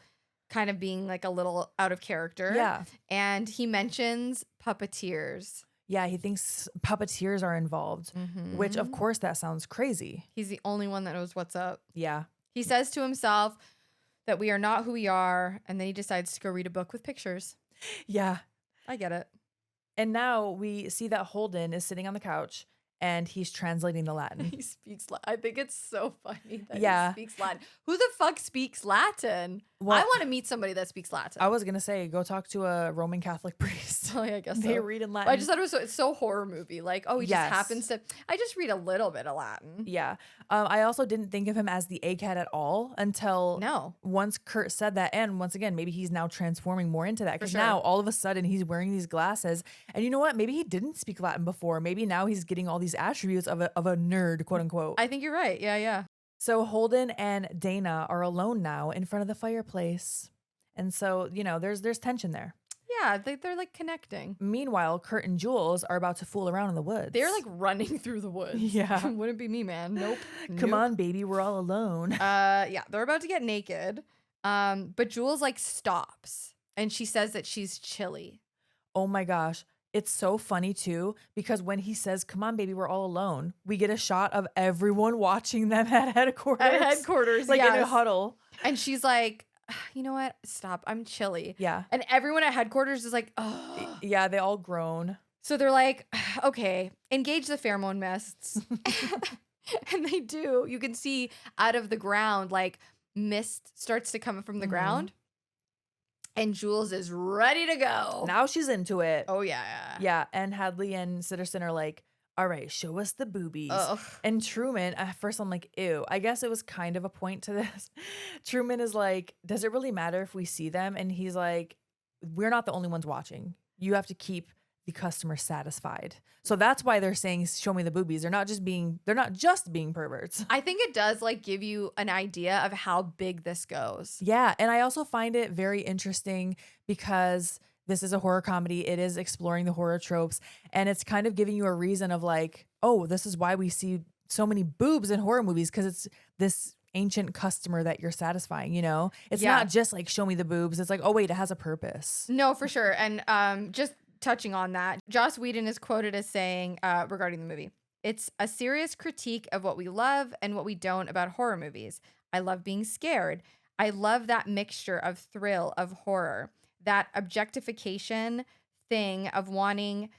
S2: kind of being like a little out of character.
S1: Yeah.
S2: And he mentions puppeteers.
S1: Yeah, he thinks puppeteers are involved, which of course that sounds crazy.
S2: He's the only one that knows what's up.
S1: Yeah.
S2: He says to himself that we are not who we are, and then he decides to go read a book with pictures.
S1: Yeah.
S2: I get it.
S1: And now we see that Holden is sitting on the couch and he's translating the Latin.
S2: He speaks Latin. I think it's so funny that he speaks Latin. Who the fuck speaks Latin? Well, I want to meet somebody that speaks Latin.
S1: I was going to say, go talk to a Roman Catholic priest.
S2: Oh, yeah, I guess
S1: they read in Latin.
S2: I just thought it's so horror movie. Like, oh, he just happens to... I just read a little bit of Latin.
S1: Yeah. I also didn't think of him as the egghead at all until once Kurt said that. And once again, maybe he's now transforming more into that. Because now, all of a sudden, he's wearing these glasses. And you know what? Maybe he didn't speak Latin before. Maybe now he's getting all these attributes of a nerd, quote unquote.
S2: I think you're right. Yeah, yeah.
S1: So Holden and Dana are alone now in front of the fireplace. And so, you know, there's tension there.
S2: Yeah, they're like connecting.
S1: Meanwhile, Kurt and Jules are about to fool around in the woods.
S2: They're like running through the woods.
S1: Yeah.
S2: Wouldn't be me, man. Nope.
S1: Come on, baby. We're all alone.
S2: Yeah, they're about to get naked. But Jules like stops And she says that she's chilly.
S1: Oh my gosh. It's so funny too, because when he says, come on, baby, we're all alone, we get a shot of everyone watching them at headquarters.
S2: At headquarters,
S1: like in a
S2: yes.
S1: huddle.
S2: And she's like, you know what? Stop. I'm chilly.
S1: Yeah.
S2: And everyone at headquarters is like, oh.
S1: Yeah, they all groan.
S2: So they're like, okay, engage the pheromone mists. And they do. You can see out of the ground, like mist starts to come from the ground. And Jules is ready to go.
S1: Now she's into it.
S2: Oh, yeah.
S1: Yeah. And Hadley and Sitterson are like, all right, show us the boobies.
S2: Ugh.
S1: And Truman, at first I'm like, ew. I guess it was kind of a point to this. Truman is like, does it really matter if we see them? And he's like, we're not the only ones watching. You have to keep the customer satisfied. So that's why they're saying, show me the boobies. They're not just being perverts.
S2: I think it does like give you an idea of how big this goes.
S1: Yeah. And I also find it very interesting because this is a horror comedy. It is exploring the horror tropes. And it's kind of giving you a reason of like, oh, this is why we see so many boobs in horror movies, because it's this ancient customer that you're satisfying, you know? It's not just like, show me the boobs. It's like, oh, wait, it has a purpose.
S2: No, for sure. And just touching on that, Joss Whedon is quoted as saying regarding the movie, it's a serious critique of what we love and what we don't about horror movies. I love being scared. I love that mixture of thrill, of horror, that objectification thing of wanting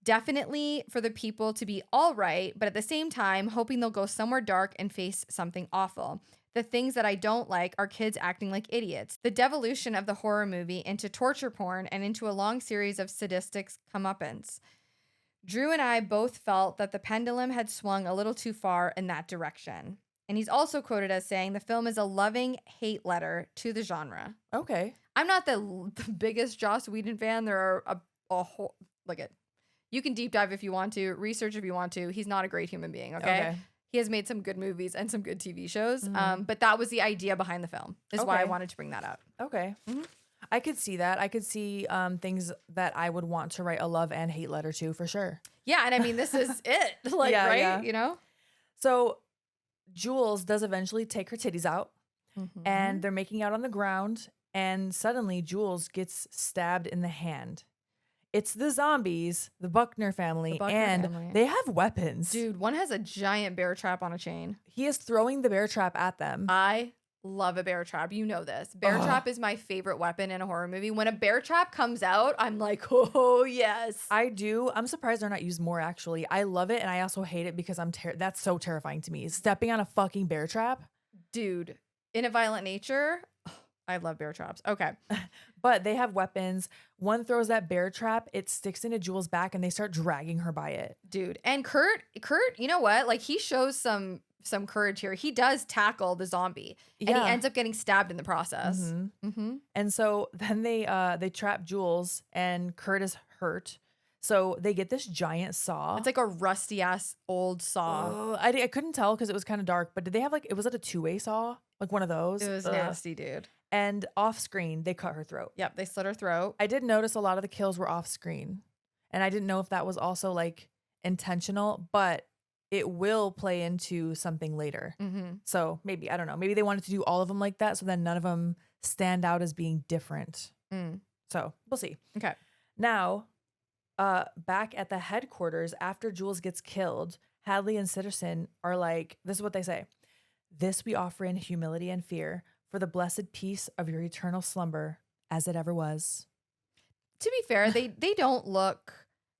S2: definitely for the people to be all right, but at the same time, hoping they'll go somewhere dark and face something awful. The things that I don't like are kids acting like idiots. The devolution of the horror movie into torture porn and into a long series of sadistic comeuppance. Drew and I both felt that the pendulum had swung a little too far in that direction. And he's also quoted as saying the film is a loving hate letter to the genre.
S1: Okay.
S2: I'm not the biggest Joss Whedon fan. There are a whole, you can deep dive if you want to, research if you want to. He's not a great human being, okay? He has made some good movies and some good TV shows. But that was the idea behind the film, is why I wanted to bring that up.
S1: Okay. I could see that. I could see things that I would want to write a love and hate letter to, for sure.
S2: Yeah, and I mean, this is it. Right?
S1: Yeah.
S2: You know?
S1: So Jules does eventually take her titties out, and they're making out on the ground, and suddenly Jules gets stabbed in the hand. It's the zombies, the Buckner family, they have weapons.
S2: Dude, one has a giant bear trap on a chain.
S1: He is throwing the bear trap at them.
S2: I love a bear trap. You know this. Bear trap is my favorite weapon in a horror movie. When a bear trap comes out, I'm like, oh, yes.
S1: I do. I'm surprised they're not used more, actually. I love it, and I also hate it because that's so terrifying to me. Stepping on a fucking bear trap.
S2: Dude, in a violent nature, I love bear traps. Okay.
S1: But they have weapons. One throws that bear trap. It sticks into Jules' back and they start dragging her by it.
S2: Dude. And Kurt, you know what? Like, he shows some courage here. He does tackle the zombie. And he ends up getting stabbed in the process.
S1: And so then they trap Jules and Kurt is hurt. So they get this giant saw.
S2: It's like a rusty ass old saw.
S1: I couldn't tell because it was kind of dark, but did they have was it a two-way saw? Like one of those?
S2: It was nasty, dude.
S1: And off screen, they cut her throat.
S2: Yep, they slit her throat.
S1: I did notice a lot of the kills were off screen. And I didn't know if that was also like intentional, but it will play into something later. So maybe, I don't know. Maybe they wanted to do all of them like that so then none of them stand out as being different. So we'll see.
S2: Okay.
S1: Now, back at the headquarters after Jules gets killed, Hadley and Sitterson are like, this is what they say. This we offer in humility and fear for the blessed peace of your eternal slumber as it ever was.
S2: To be fair, they don't look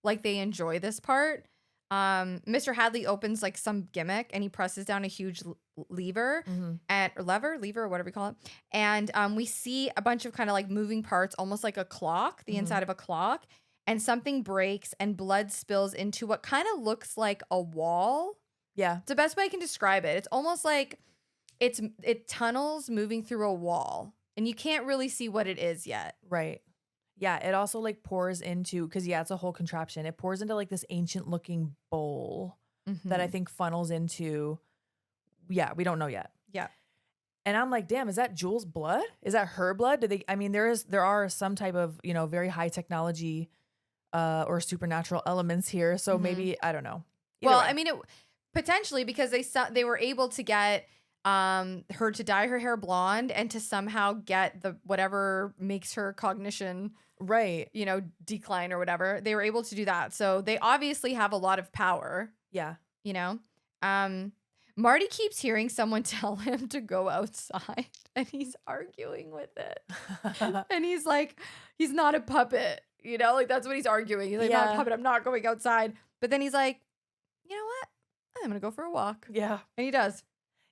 S2: like they enjoy this part. Mr. Hadley opens like some gimmick and he presses down a huge lever or whatever you call it. And we see a bunch of kind of like moving parts, almost like a clock, the inside of a clock, and something breaks and blood spills into what kind of looks like a wall.
S1: Yeah.
S2: It's the best way I can describe it. It's almost like it tunnels moving through a wall and you can't really see what it is yet.
S1: Right. Yeah. It also like pours into, because it's a whole contraption. It pours into like this ancient looking bowl that I think funnels into, we don't know yet.
S2: Yeah.
S1: And I'm like, damn, is that Jules' blood? Is that her blood? There are some type of, very high technology or supernatural elements here. So maybe, I don't know.
S2: Either way. I mean, potentially because they were able to get her to dye her hair blonde and to somehow get the whatever makes her cognition,
S1: Right.
S2: decline or whatever. They were able to do that. So they obviously have a lot of power,
S1: Yeah.
S2: you know? Marty keeps hearing someone tell him to go outside and he's arguing with it. And he's like, he's not a puppet, like that's what he's arguing. He's like, not a
S1: Yeah.
S2: puppet, I'm not going outside. But then he's like, you know what? I'm going to go for a walk.
S1: Yeah.
S2: And he does.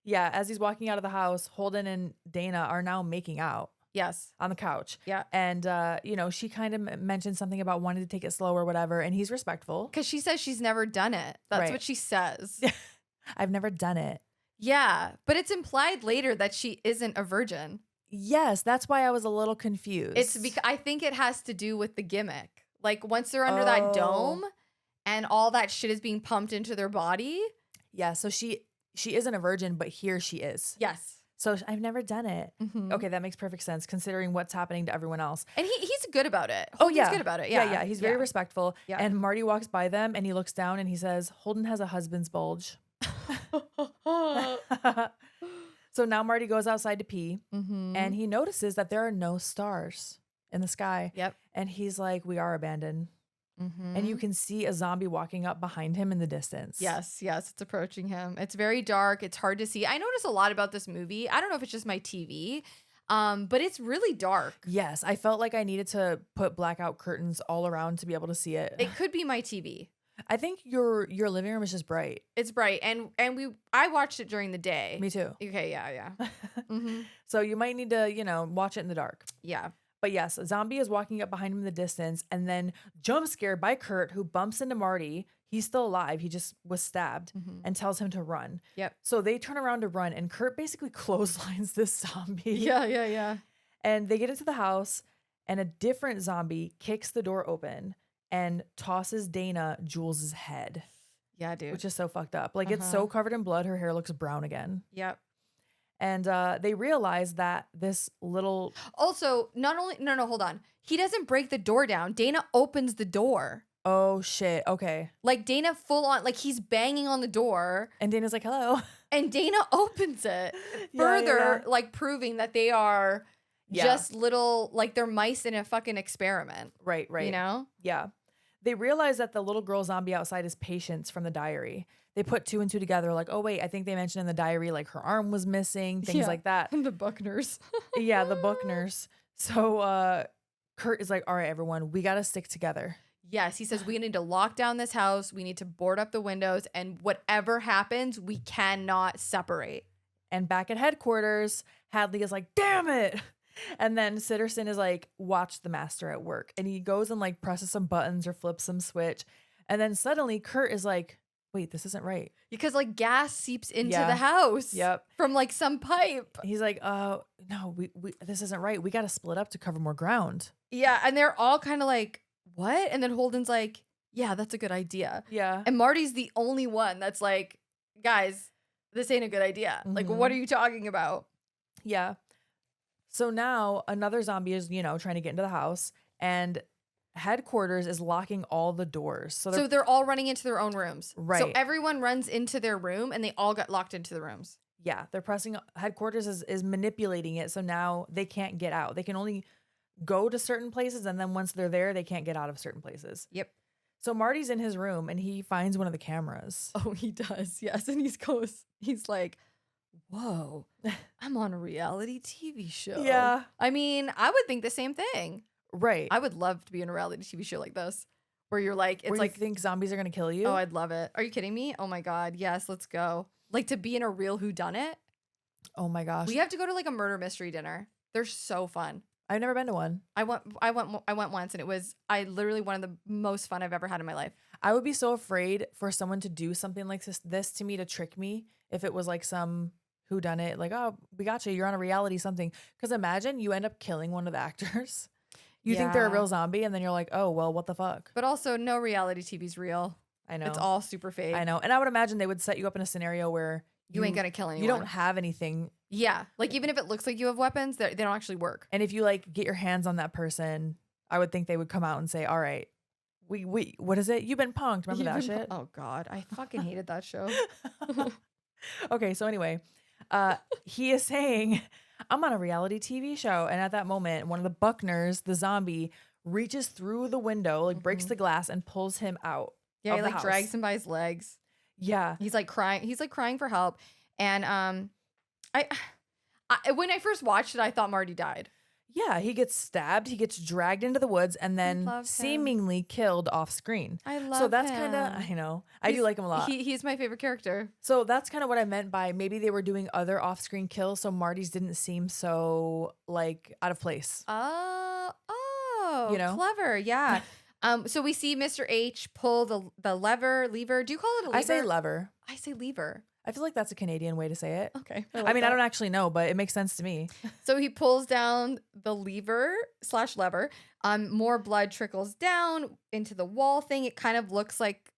S1: Yeah. As he's walking out of the house, Holden and Dana are now making out
S2: Yes.
S1: on the couch.
S2: Yeah.
S1: And, she kind of mentioned something about wanting to take it slow or whatever. And he's respectful.
S2: Because she says she's never done it. That's
S1: Right.
S2: what she says.
S1: I've never done it.
S2: Yeah. But it's implied later that she isn't a virgin.
S1: Yes. That's why I was a little confused.
S2: It's because I think it has to do with the gimmick. Like once they're under that dome and all that shit is being pumped into their body.
S1: Yeah. So she isn't a virgin, but here she is.
S2: Yes.
S1: So I've never done it.
S2: Mm-hmm.
S1: Okay, that makes perfect sense considering what's happening to everyone else.
S2: And he's good about it.
S1: Oh,
S2: Holden's
S1: yeah.
S2: good about it. Yeah.
S1: Yeah. He's very respectful.
S2: Yeah.
S1: And Marty walks by them and he looks down and he says, Holden has a husband's bulge. So now Marty goes outside to pee and he notices that there are no stars in the sky.
S2: Yep.
S1: And he's like, we are abandoned. And you can see a zombie walking up behind him in the distance.
S2: Yes, it's approaching him. It's very dark. It's hard to see. I notice a lot about this movie. I don't know if it's just my TV, but it's really dark.
S1: Yes, I felt like I needed to put blackout curtains all around to be able to see it.
S2: It could be my TV.
S1: I think your living room is just bright.
S2: It's bright, and I watched it during the day.
S1: Me too.
S2: Okay, yeah.
S1: So you might need to, watch it in the dark.
S2: Yeah.
S1: But yes, a zombie is walking up behind him in the distance and then jump scared by Kurt, who bumps into Marty. He's still alive. He just was stabbed and tells him to run.
S2: Yep.
S1: So they turn around to run and Kurt basically clotheslines this zombie.
S2: Yeah.
S1: And they get into the house and a different zombie kicks the door open and tosses Dana Jules's head.
S2: Yeah, dude.
S1: Which is so fucked up. Like it's so covered in blood. Her hair looks brown again.
S2: Yep.
S1: And they realize that this little...
S2: Also, not only... No, hold on. He doesn't break the door down. Dana opens the door.
S1: Oh, shit. Okay.
S2: Like, Dana full on... Like, he's banging on the door.
S1: And Dana's like, hello.
S2: And Dana opens it. Further, like, proving that they are just little... Like, they're mice in a fucking experiment.
S1: Right.
S2: You know?
S1: Yeah. They realize that the little girl zombie outside is Patience from the diary. They put two and two together, like, oh, wait, I think they mentioned in the diary, like, her arm was missing, things like that.
S2: The Buckners.
S1: Yeah, the Buckners. So Kurt is like, all right, everyone, we got to stick together.
S2: Yes, he says we need to lock down this house. We need to board up the windows. And whatever happens, we cannot separate.
S1: And back at headquarters, Hadley is like, damn it. And then Sitterson is like, watch the master at work. And he goes and like presses some buttons or flips some switch. And then suddenly Kurt is like, wait, this isn't right.
S2: Because like gas seeps into the house.
S1: Yep.
S2: From like some pipe.
S1: He's like, no, we this isn't right. We got to split up to cover more ground.
S2: Yeah. And they're all kind of like, what? And then Holden's like, yeah, that's a good idea.
S1: Yeah.
S2: And Marty's the only one that's like, guys, this ain't a good idea. Like, what are you talking about?
S1: Yeah. So now another zombie is, trying to get into the house and headquarters is locking all the doors. So
S2: they're all running into their own rooms.
S1: Right.
S2: So everyone runs into their room and they all got locked into the rooms.
S1: Yeah. They're pressing headquarters is manipulating it. So now they can't get out. They can only go to certain places. And then once they're there, they can't get out of certain places.
S2: Yep.
S1: So Marty's in his room and he finds one of the cameras.
S2: Oh, he does. Yes. And he's like, whoa, I'm on a reality TV show.
S1: Yeah.
S2: I mean, I would think the same thing.
S1: Right.
S2: I would love to be in a reality TV show like this where you're like, it's
S1: where
S2: like,
S1: you think zombies are going to kill you.
S2: Oh, I'd love it. Are you kidding me? Oh my God. Yes, let's go. Like to be in a real whodunit.
S1: Oh my gosh.
S2: We have to go to like a murder mystery dinner. They're so fun.
S1: I've never been to one.
S2: I went once and it was literally one of the most fun I've ever had in my life.
S1: I would be so afraid for someone to do something like this to me to trick me if it was like some whodunit, like, oh, we got you. You're on a reality something. Because imagine you end up killing one of the actors. You think they're a real zombie and then you're like, oh, well, what the fuck?
S2: But also no reality TV's real.
S1: I know.
S2: It's all super fake.
S1: I know. And I would imagine they would set you up in a scenario where
S2: you ain't gonna kill anyone.
S1: You don't have anything.
S2: Yeah. Like even if it looks like you have weapons, they don't actually work.
S1: And if you like get your hands on that person, I would think they would come out and say, all right, we what is it? You've been punked. Remember that shit?
S2: Oh God. I fucking hated that show.
S1: Okay. So anyway, He is saying, I'm on a reality TV show. And at that moment, one of the Buckners, the zombie, reaches through the window, like breaks the glass and pulls him out
S2: Yeah,
S1: of
S2: he
S1: the
S2: like
S1: house.
S2: drags him by his legs.
S1: Yeah.
S2: He's like crying. He's like crying for help. And I when I first watched it, I thought Marty died.
S1: Yeah, he gets stabbed, he gets dragged into the woods, and then
S2: love him.
S1: seemingly killed off screen.
S2: I love
S1: So that's kind of,
S2: him.
S1: I know, I do like him a lot.
S2: He's my favorite character.
S1: So that's kind of what I meant by maybe they were doing other off-screen kills, so Marty's didn't seem so like out of place.
S2: Oh,
S1: You know?
S2: clever. Yeah. So we see Mr. H pull the lever. Do you call it a lever?
S1: I say lever.
S2: I say lever.
S1: I feel like that's a Canadian way to say it.
S2: Okay.
S1: I mean, I don't actually know, but it makes sense to me.
S2: So he pulls down the lever/lever. More blood trickles down into the wall thing. It kind of looks like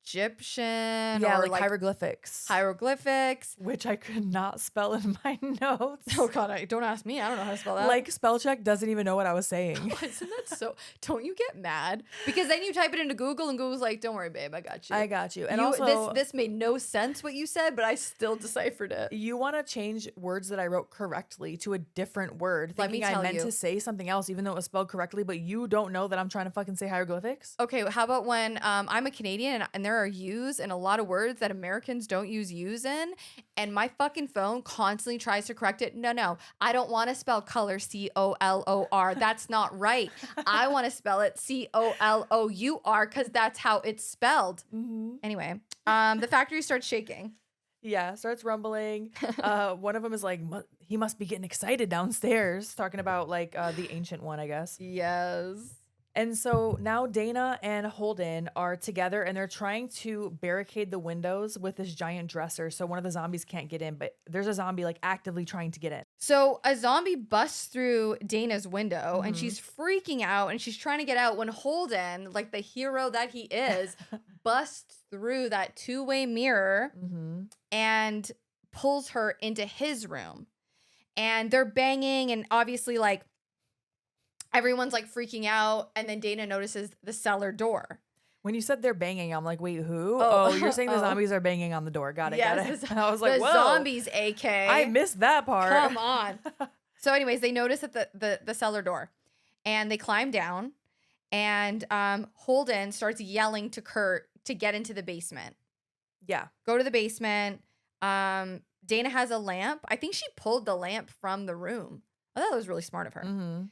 S2: Egyptian,
S1: Yeah,
S2: or
S1: like hieroglyphics.
S2: hieroglyphics.
S1: Which I could not spell in my notes.
S2: Oh God, don't ask me. I don't know how to spell that.
S1: Like spell check doesn't even know what I was saying.
S2: Isn't that so? Don't you get mad? Because then you type it into Google and Google's like, "Don't worry, babe, I got you."
S1: I got you. And
S2: You-
S1: also
S2: this made no sense what you said, but I still deciphered it.
S1: you want to change words that I wrote correctly to a different word,
S2: Let me
S1: thinking I
S2: tell
S1: meant
S2: you.
S1: to say something else, even though it was spelled correctly, but you don't know that I'm trying to fucking say hieroglyphics?
S2: Okay, how about when I'm a Canadian and there are U's and a lot of words that Americans don't use U's in, and my fucking phone constantly tries to correct it. No, I don't want to spell color COLOR. That's not right. I want to spell it COLOUR because that's how it's spelled.
S1: Mm-hmm.
S2: Anyway, the factory starts shaking.
S1: Yeah, starts rumbling. One of them is like, he must be getting excited downstairs, talking about like the ancient one, I guess.
S2: Yes.
S1: And so now Dana and Holden are together and they're trying to barricade the windows with this giant dresser so one of the zombies can't get in, but there's a zombie like actively trying to get in.
S2: So a zombie busts through Dana's window and she's freaking out and she's trying to get out when Holden, like the hero that he is, busts through that two-way mirror and pulls her into his room. And they're banging and obviously like everyone's like freaking out, and then Dana notices the cellar door.
S1: When you said they're banging, I'm like, wait, who?
S2: Oh,
S1: Oh, you're saying the zombies are banging on the door. Got it,
S2: Yes,
S1: got it. I was like,
S2: the
S1: whoa.
S2: zombies, AK.
S1: I missed that part.
S2: Come on. So anyways, they notice at the cellar door, and they climb down, and Holden starts yelling to Kurt to get into the basement.
S1: Yeah.
S2: Go to the basement. Dana has a lamp. I think she pulled the lamp from the room. I thought that was really smart of her.
S1: Mm-hmm.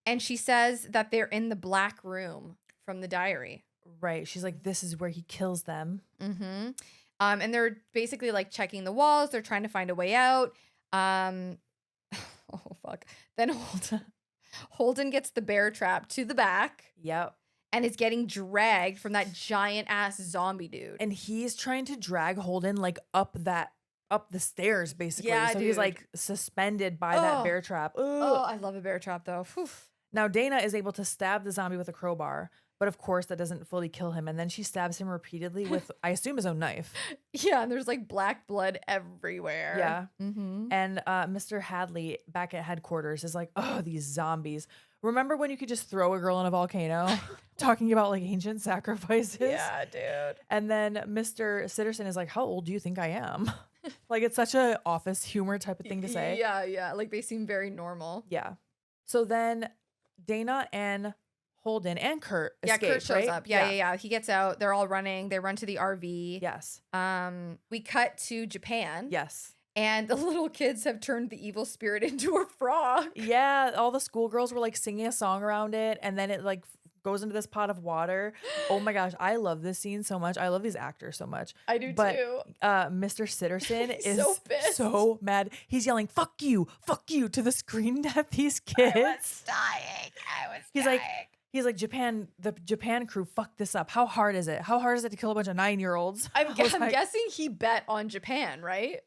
S2: And she says that they're in the black room from the diary.
S1: Right. She's like, this is where he kills them.
S2: Mm-hmm. And they're basically like checking the walls. They're trying to find a way out. Oh, fuck. Then Holden gets the bear trap to the back.
S1: Yep.
S2: And is getting dragged from that giant ass zombie dude.
S1: And he's trying to drag Holden like up the stairs, basically.
S2: Yeah,
S1: so
S2: dude.
S1: he's like suspended by that bear trap. Ugh.
S2: Oh, I love a bear trap though. Whew.
S1: Now Dana is able to stab the zombie with a crowbar, but of course that doesn't fully kill him. And then she stabs him repeatedly with, I assume, his own knife.
S2: Yeah, and there's like black blood everywhere.
S1: Yeah.
S2: Mm-hmm.
S1: And Mr. Hadley back at headquarters is like, oh, these zombies. Remember when you could just throw a girl in a volcano? Talking about like ancient sacrifices.
S2: Yeah, dude.
S1: And then Mr. Sitterson is like, how old do you think I am? Like it's such a office humor type of thing to say.
S2: Yeah. Like they seem very normal.
S1: Yeah. So then Dana and Holden and Kurt escape,
S2: Kurt shows
S1: right?
S2: up. Yeah. He gets out. They're all running. They run to the RV.
S1: Yes.
S2: We cut to Japan.
S1: Yes.
S2: And the little kids have turned the evil spirit into a frog.
S1: Yeah. All the schoolgirls were like singing a song around it. And then it like goes into this pot of water. Oh my gosh. I love this scene so much. I love these actors so much.
S2: I do
S1: too.
S2: too.
S1: Mr. Sitterson
S2: He's
S1: is
S2: so pissed.
S1: so mad. He's yelling, fuck you to the screen at these kids.
S2: I was dying.
S1: He's like, the Japan crew fucked this up. How hard is it? How hard is it to kill a bunch of 9-year-olds?
S2: I'm guessing he bet on Japan, right?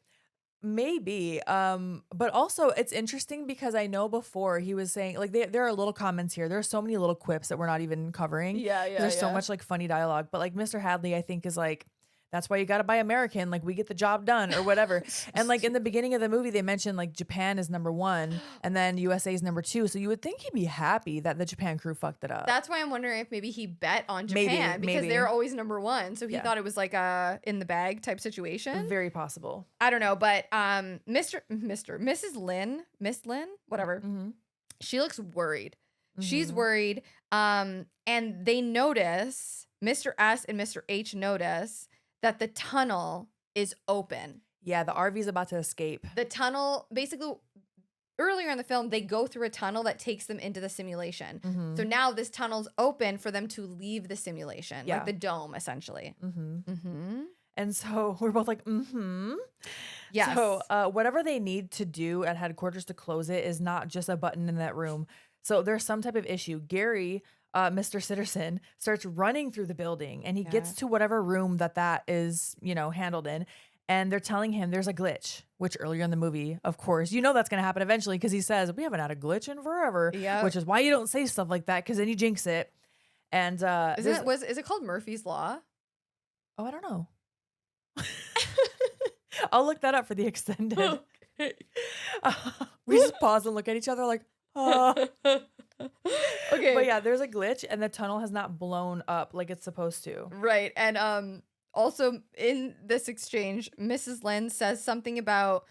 S1: Maybe. But also it's interesting because I know before he was saying like there are little comments here. There are so many little quips that we're not even covering.
S2: Yeah.
S1: There's so much like funny dialogue. But like Mr. Hadley, I think is like, That's why you got to buy American. Like we get the job done or whatever. And like in the beginning of the movie, they mentioned like Japan is #1 and then USA is #2. So you would think he'd be happy that the Japan crew fucked it up.
S2: That's why I'm wondering if maybe he bet on
S1: Maybe,
S2: Japan because
S1: maybe.
S2: they're always #1. So he
S1: Yeah.
S2: thought it was like a in the bag type situation.
S1: Very possible.
S2: I don't know, but Mrs. Lynn, Miss Lynn, whatever.
S1: Mm-hmm.
S2: She looks worried.
S1: Mm-hmm.
S2: She's worried. And they notice, Mr. S and Mr. H notice that the tunnel is open.
S1: Yeah, the RV's about to escape.
S2: The tunnel, basically, earlier in the film, they go through a tunnel that takes them into the simulation.
S1: Mm-hmm.
S2: So now this tunnel's open for them to leave the simulation,
S1: Yeah.
S2: like the dome, essentially.
S1: Mm-hmm.
S2: Mm-hmm.
S1: And so we're both like,
S2: Yes.
S1: So whatever they need to do at headquarters to close it is not just a button in that room. So there's some type of issue. Gary, Mr. Sitterson, starts running through the building and he gets to whatever room that is, handled in. And they're telling him there's a glitch, which earlier in the movie, of course, that's going to happen eventually because he says, we haven't had a glitch in forever, which is why you don't say stuff like that because then you jinx it. And
S2: is it called Murphy's Law?
S1: Oh, I don't know. I'll look that up for the extended. Okay. We just pause and look at each other like, okay. But yeah, there's a glitch and the tunnel has not blown up like it's supposed to.
S2: Right. And also in this exchange, Mrs. Lynn says something about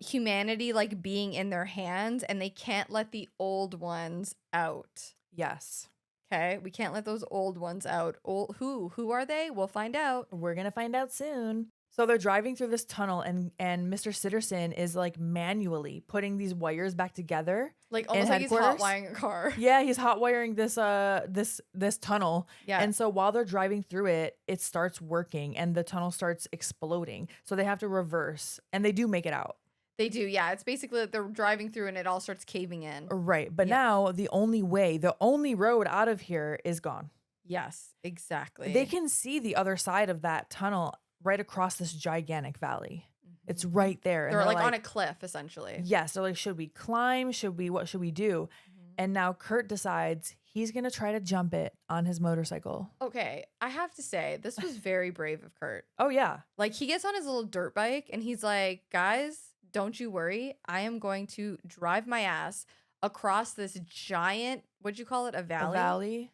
S2: humanity like being in their hands and they can't let the old ones out.
S1: Yes.
S2: Okay, we can't let those old ones out. Who are they? We'll find out.
S1: We're going to find out soon. So they're driving through this tunnel and Mr. Sitterson is like manually putting these wires back together.
S2: Like almost like he's hot wiring a car.
S1: Yeah, he's hot wiring this this tunnel.
S2: Yeah.
S1: And so while they're driving through it, it starts working and the tunnel starts exploding. So they have to reverse and they do make it out.
S2: They do, yeah. It's basically that they're driving through and it all starts caving in.
S1: Right. But now the only road out of here is gone.
S2: Yes, exactly.
S1: They can see the other side of that tunnel right across this gigantic valley. It's right there.
S2: They're like on a cliff, essentially.
S1: Yes. They're like, should we climb? What should we do? And now Kurt decides he's going to try to jump it on his motorcycle.
S2: Okay. I have to say, this was very brave of Kurt.
S1: Oh, yeah.
S2: Like, he gets on his little dirt bike and he's like, guys, don't you worry. I am going to drive my ass across this giant, what'd you call it? A valley?
S1: A valley.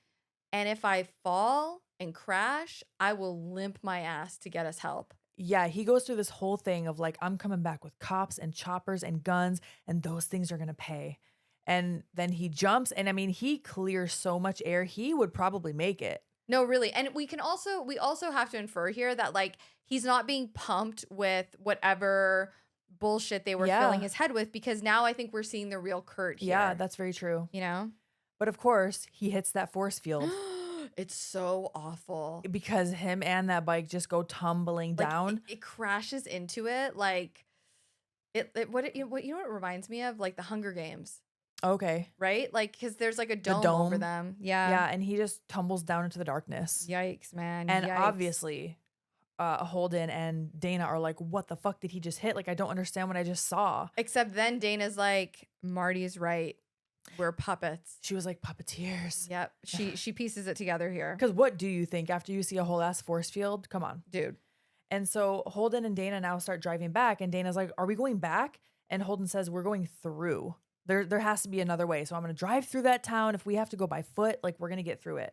S2: And if I fall and crash, I will limp my ass to get us help.
S1: Yeah, he goes through this whole thing of like, I'm coming back with cops and choppers and guns, and those things are going to pay. And then he jumps, and I mean, he clears so much air, he would probably make it.
S2: No, really. And we also have to infer here that like he's not being pumped with whatever bullshit they were filling his head with, because now I think we're seeing the real Kurt here.
S1: Yeah, that's very true.
S2: You know?
S1: But of course, he hits that force field.
S2: It's so awful.
S1: Because him and that bike just go tumbling down.
S2: It crashes into it like what you know what it reminds me of? Like the Hunger Games.
S1: Okay.
S2: Right? Like, because there's like a dome over them. Yeah.
S1: Yeah, and he just tumbles down into the darkness.
S2: Yikes, man.
S1: And
S2: Yikes.
S1: obviously, Holden and Dana are like, what the fuck did he just hit? Like, I don't understand what I just saw.
S2: Except then Dana's like, Marty's right. We're puppets.
S1: She was like, puppeteers.
S2: Yep. She pieces it together here.
S1: Because what do you think after you see a whole ass force field? Come on.
S2: Dude.
S1: And so Holden and Dana now start driving back. And Dana's like, are we going back? And Holden says, we're going through. There has to be another way. So I'm going to drive through that town. If we have to go by foot, like, we're going to get through it.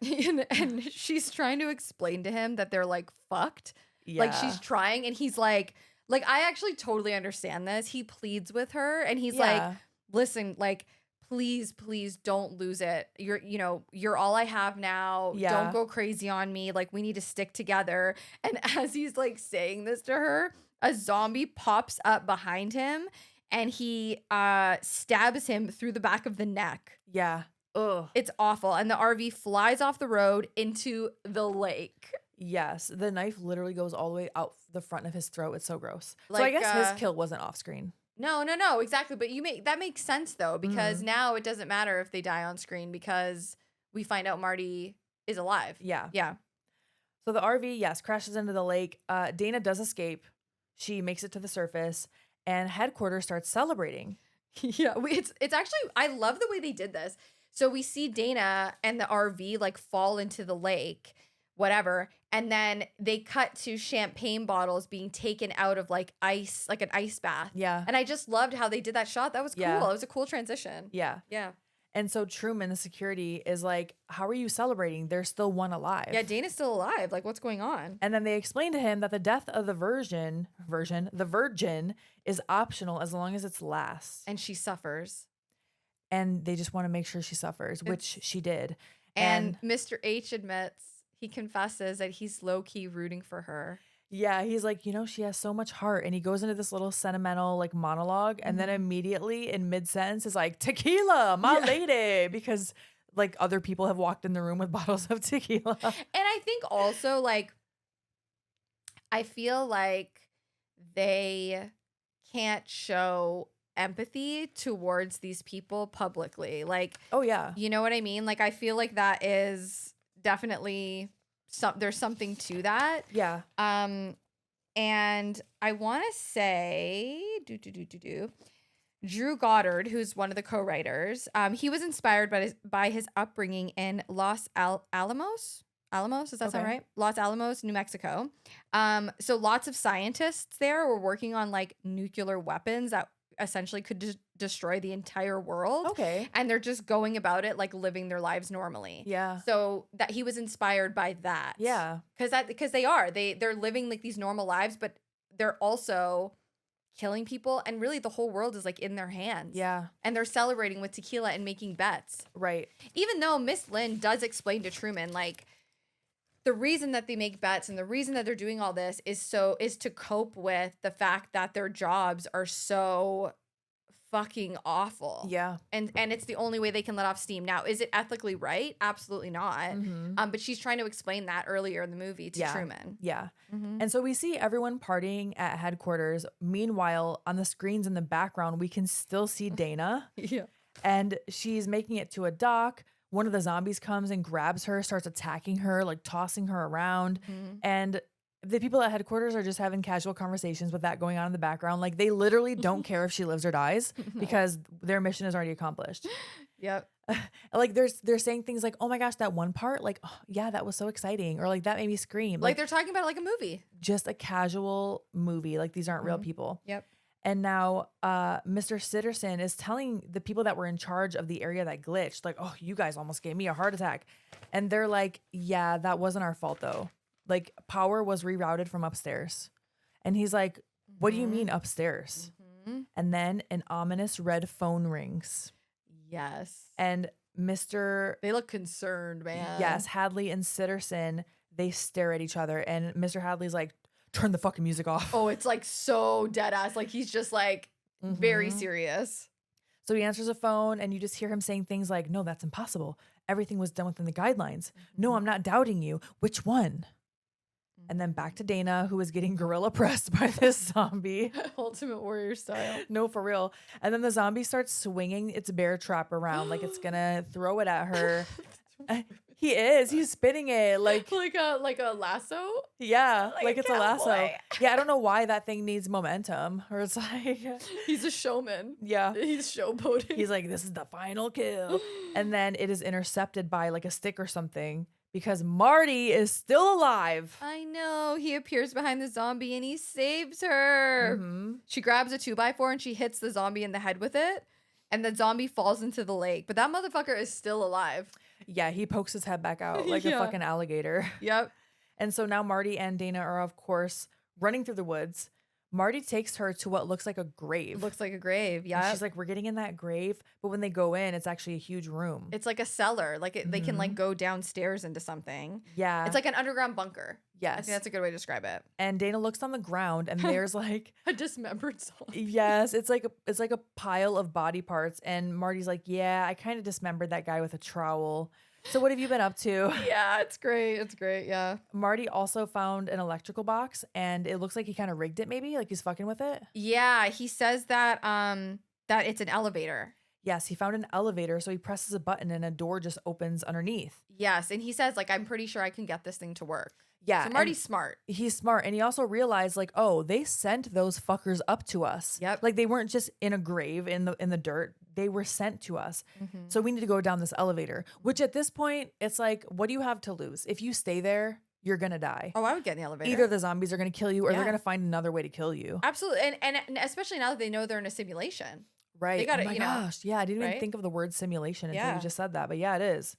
S2: and she's trying to explain to him that they're like fucked.
S1: Yeah.
S2: Like, she's trying. And he's like, I actually totally understand this. He pleads with her and he's like, listen, like, please don't lose it. You're all I have now.
S1: Yeah.
S2: Don't go crazy on me. Like, we need to stick together. And as he's like saying this to her, a zombie pops up behind him and he stabs him through the back of the neck.
S1: Yeah. Ugh.
S2: It's awful. And the RV flies off the road into the lake.
S1: Yes. The knife literally goes all the way out the front of his throat. It's so gross.
S2: Like,
S1: so I guess his kill wasn't off screen.
S2: No, exactly. But that makes sense though, because now it doesn't matter if they die on screen because we find out Marty is alive.
S1: Yeah.
S2: Yeah.
S1: So the RV, yes, crashes into the lake. Dana does escape. She makes it to the surface and headquarters starts celebrating.
S2: Yeah. It's actually, I love the way they did this. So we see Dana and the RV like fall into the lake, whatever. And then they cut to champagne bottles being taken out of like ice, like an ice bath.
S1: Yeah.
S2: And I just loved how they did that shot. That was cool.
S1: Yeah.
S2: It was a cool transition.
S1: Yeah.
S2: Yeah.
S1: And so Truman, the security, is like, how are you celebrating? There's still one alive.
S2: Yeah, Dana's still alive. Like, what's going on?
S1: And then they explain to him that the death of the virgin is optional as long as it's last.
S2: And she suffers.
S1: And they just want to make sure she suffers, which she did.
S2: And Mr. H admits, he confesses that he's low-key rooting for her.
S1: Yeah, he's like, you know, she has so much heart. And he goes into this little sentimental like monologue. And then immediately in mid-sentence is like, tequila, my lady. Because like other people have walked in the room with bottles of tequila.
S2: And I think also like, I feel like they can't show empathy towards these people publicly. Like,
S1: Oh, yeah.
S2: you know what I mean? Like, I feel like that is definitely there's something to that.
S1: Yeah.
S2: And I want to say, Drew Goddard, who's one of the co-writers, he was inspired by his upbringing in Los Alamos. Alamos, does that sound right? Los Alamos, New Mexico. So lots of scientists there were working on like nuclear weapons that essentially could destroy the entire world.
S1: Okay.
S2: And they're just going about it like living their lives normally.
S1: Yeah.
S2: So that he was inspired by that.
S1: Yeah.
S2: Because they're living like these normal lives, but they're also killing people, and really the whole world is like in their hands.
S1: Yeah.
S2: And they're celebrating with tequila and making bets.
S1: Right.
S2: Even though Miss Lynn does explain to Truman like the reason that they make bets and the reason that they're doing all this is to cope with the fact that their jobs are so fucking awful.
S1: Yeah.
S2: And it's the only way they can let off steam. Now, is it ethically right? Absolutely not. But she's trying to explain that earlier in the movie to Truman.
S1: Yeah. And so we see everyone partying at headquarters. Meanwhile, on the screens in the background, we can still see Dana.
S2: Yeah.
S1: And she's making it to a dock. One of the zombies comes and grabs her, starts attacking her, like tossing her around. And the people at headquarters are just having casual conversations with that going on in the background. Like they literally don't care if she lives or dies because their mission is already accomplished.
S2: Yep.
S1: Like they're saying things like, oh my gosh, that one part, like, oh, yeah, that was so exciting. Or like that made me scream.
S2: Like they're talking about it like a movie.
S1: Just a casual movie. Like these aren't real people.
S2: Yep.
S1: And now Mr. Sitterson is telling the people that were in charge of the area that glitched, like, oh, you guys almost gave me a heart attack. And they're like, yeah, that wasn't our fault, though. Like, power was rerouted from upstairs. And he's like, what do you mean upstairs? And then an ominous red phone rings.
S2: Yes.
S1: And
S2: They look concerned, man.
S1: Yes, Hadley and Sitterson, they stare at each other. And Mr. Hadley's like, turn the fucking music off.
S2: Oh, it's like so dead ass. Like he's just like very serious.
S1: So he answers a phone and you just hear him saying things like, no, that's impossible. Everything was done within the guidelines. No, I'm not doubting you. Which one? And then back to Dana, who is getting gorilla pressed by this zombie.
S2: Ultimate Warrior style.
S1: No, for real. And then the zombie starts swinging its bear trap around like it's gonna throw it at her. He is. He's spinning it like
S2: a lasso.
S1: Yeah, like
S2: a
S1: it's a lasso.
S2: cowboy.
S1: Yeah, I don't know why that thing needs momentum. Or it's like,
S2: He's a showman.
S1: yeah.
S2: He's showboating.
S1: He's like, this is the final kill. And then it is intercepted by like a stick or something because Marty is still alive.
S2: I know. He appears behind the zombie and he saves her. She grabs a 2x4 and she hits the zombie in the head with it. And the zombie falls into the lake. But that motherfucker is still alive.
S1: Yeah, he pokes his head back out like a fucking alligator.
S2: Yep.
S1: And so now Marty and Dana are, of course, running through the woods. Marty takes her to what looks like a grave.
S2: Looks like a grave. Yeah.
S1: She's like, we're getting in that grave. But when they go in, it's actually a huge room.
S2: It's like a cellar. Like they can like go downstairs into something.
S1: Yeah.
S2: It's like an underground bunker.
S1: Yes.
S2: I think that's a good way to describe it.
S1: And Dana looks on the ground and there's like
S2: A dismembered zombie.
S1: yes, it's like a pile of body parts. And Marty's like, yeah, I kind of dismembered that guy with a trowel. So what have you been up to?
S2: Yeah, it's great. It's great. Yeah.
S1: Marty also found an electrical box and it looks like he kind of rigged it maybe, like he's fucking with it.
S2: Yeah, he says that that it's an elevator.
S1: Yes, he found an elevator, so he presses a button and a door just opens underneath.
S2: Yes, and he says like I'm pretty sure I can get this thing to work.
S1: Yeah.
S2: So Marty's smart.
S1: He's smart. And he also realized like, oh, they sent those fuckers up to us.
S2: Yep.
S1: Like they weren't just in a grave in the dirt. They were sent to us. So we need to go down this elevator, which at this point, it's like, what do you have to lose? If you stay there, you're gonna die.
S2: Oh, I would get in the elevator.
S1: Either the zombies are gonna kill you or they're
S2: Yeah.
S1: gonna find another way to kill you.
S2: Absolutely. And especially now that they know they're in a simulation.
S1: Right.
S2: They got
S1: Oh
S2: it,
S1: my
S2: you know.
S1: gosh. Yeah, I didn't even
S2: Right?
S1: think of the word simulation until
S2: Yeah.
S1: you just said that. But yeah, it is.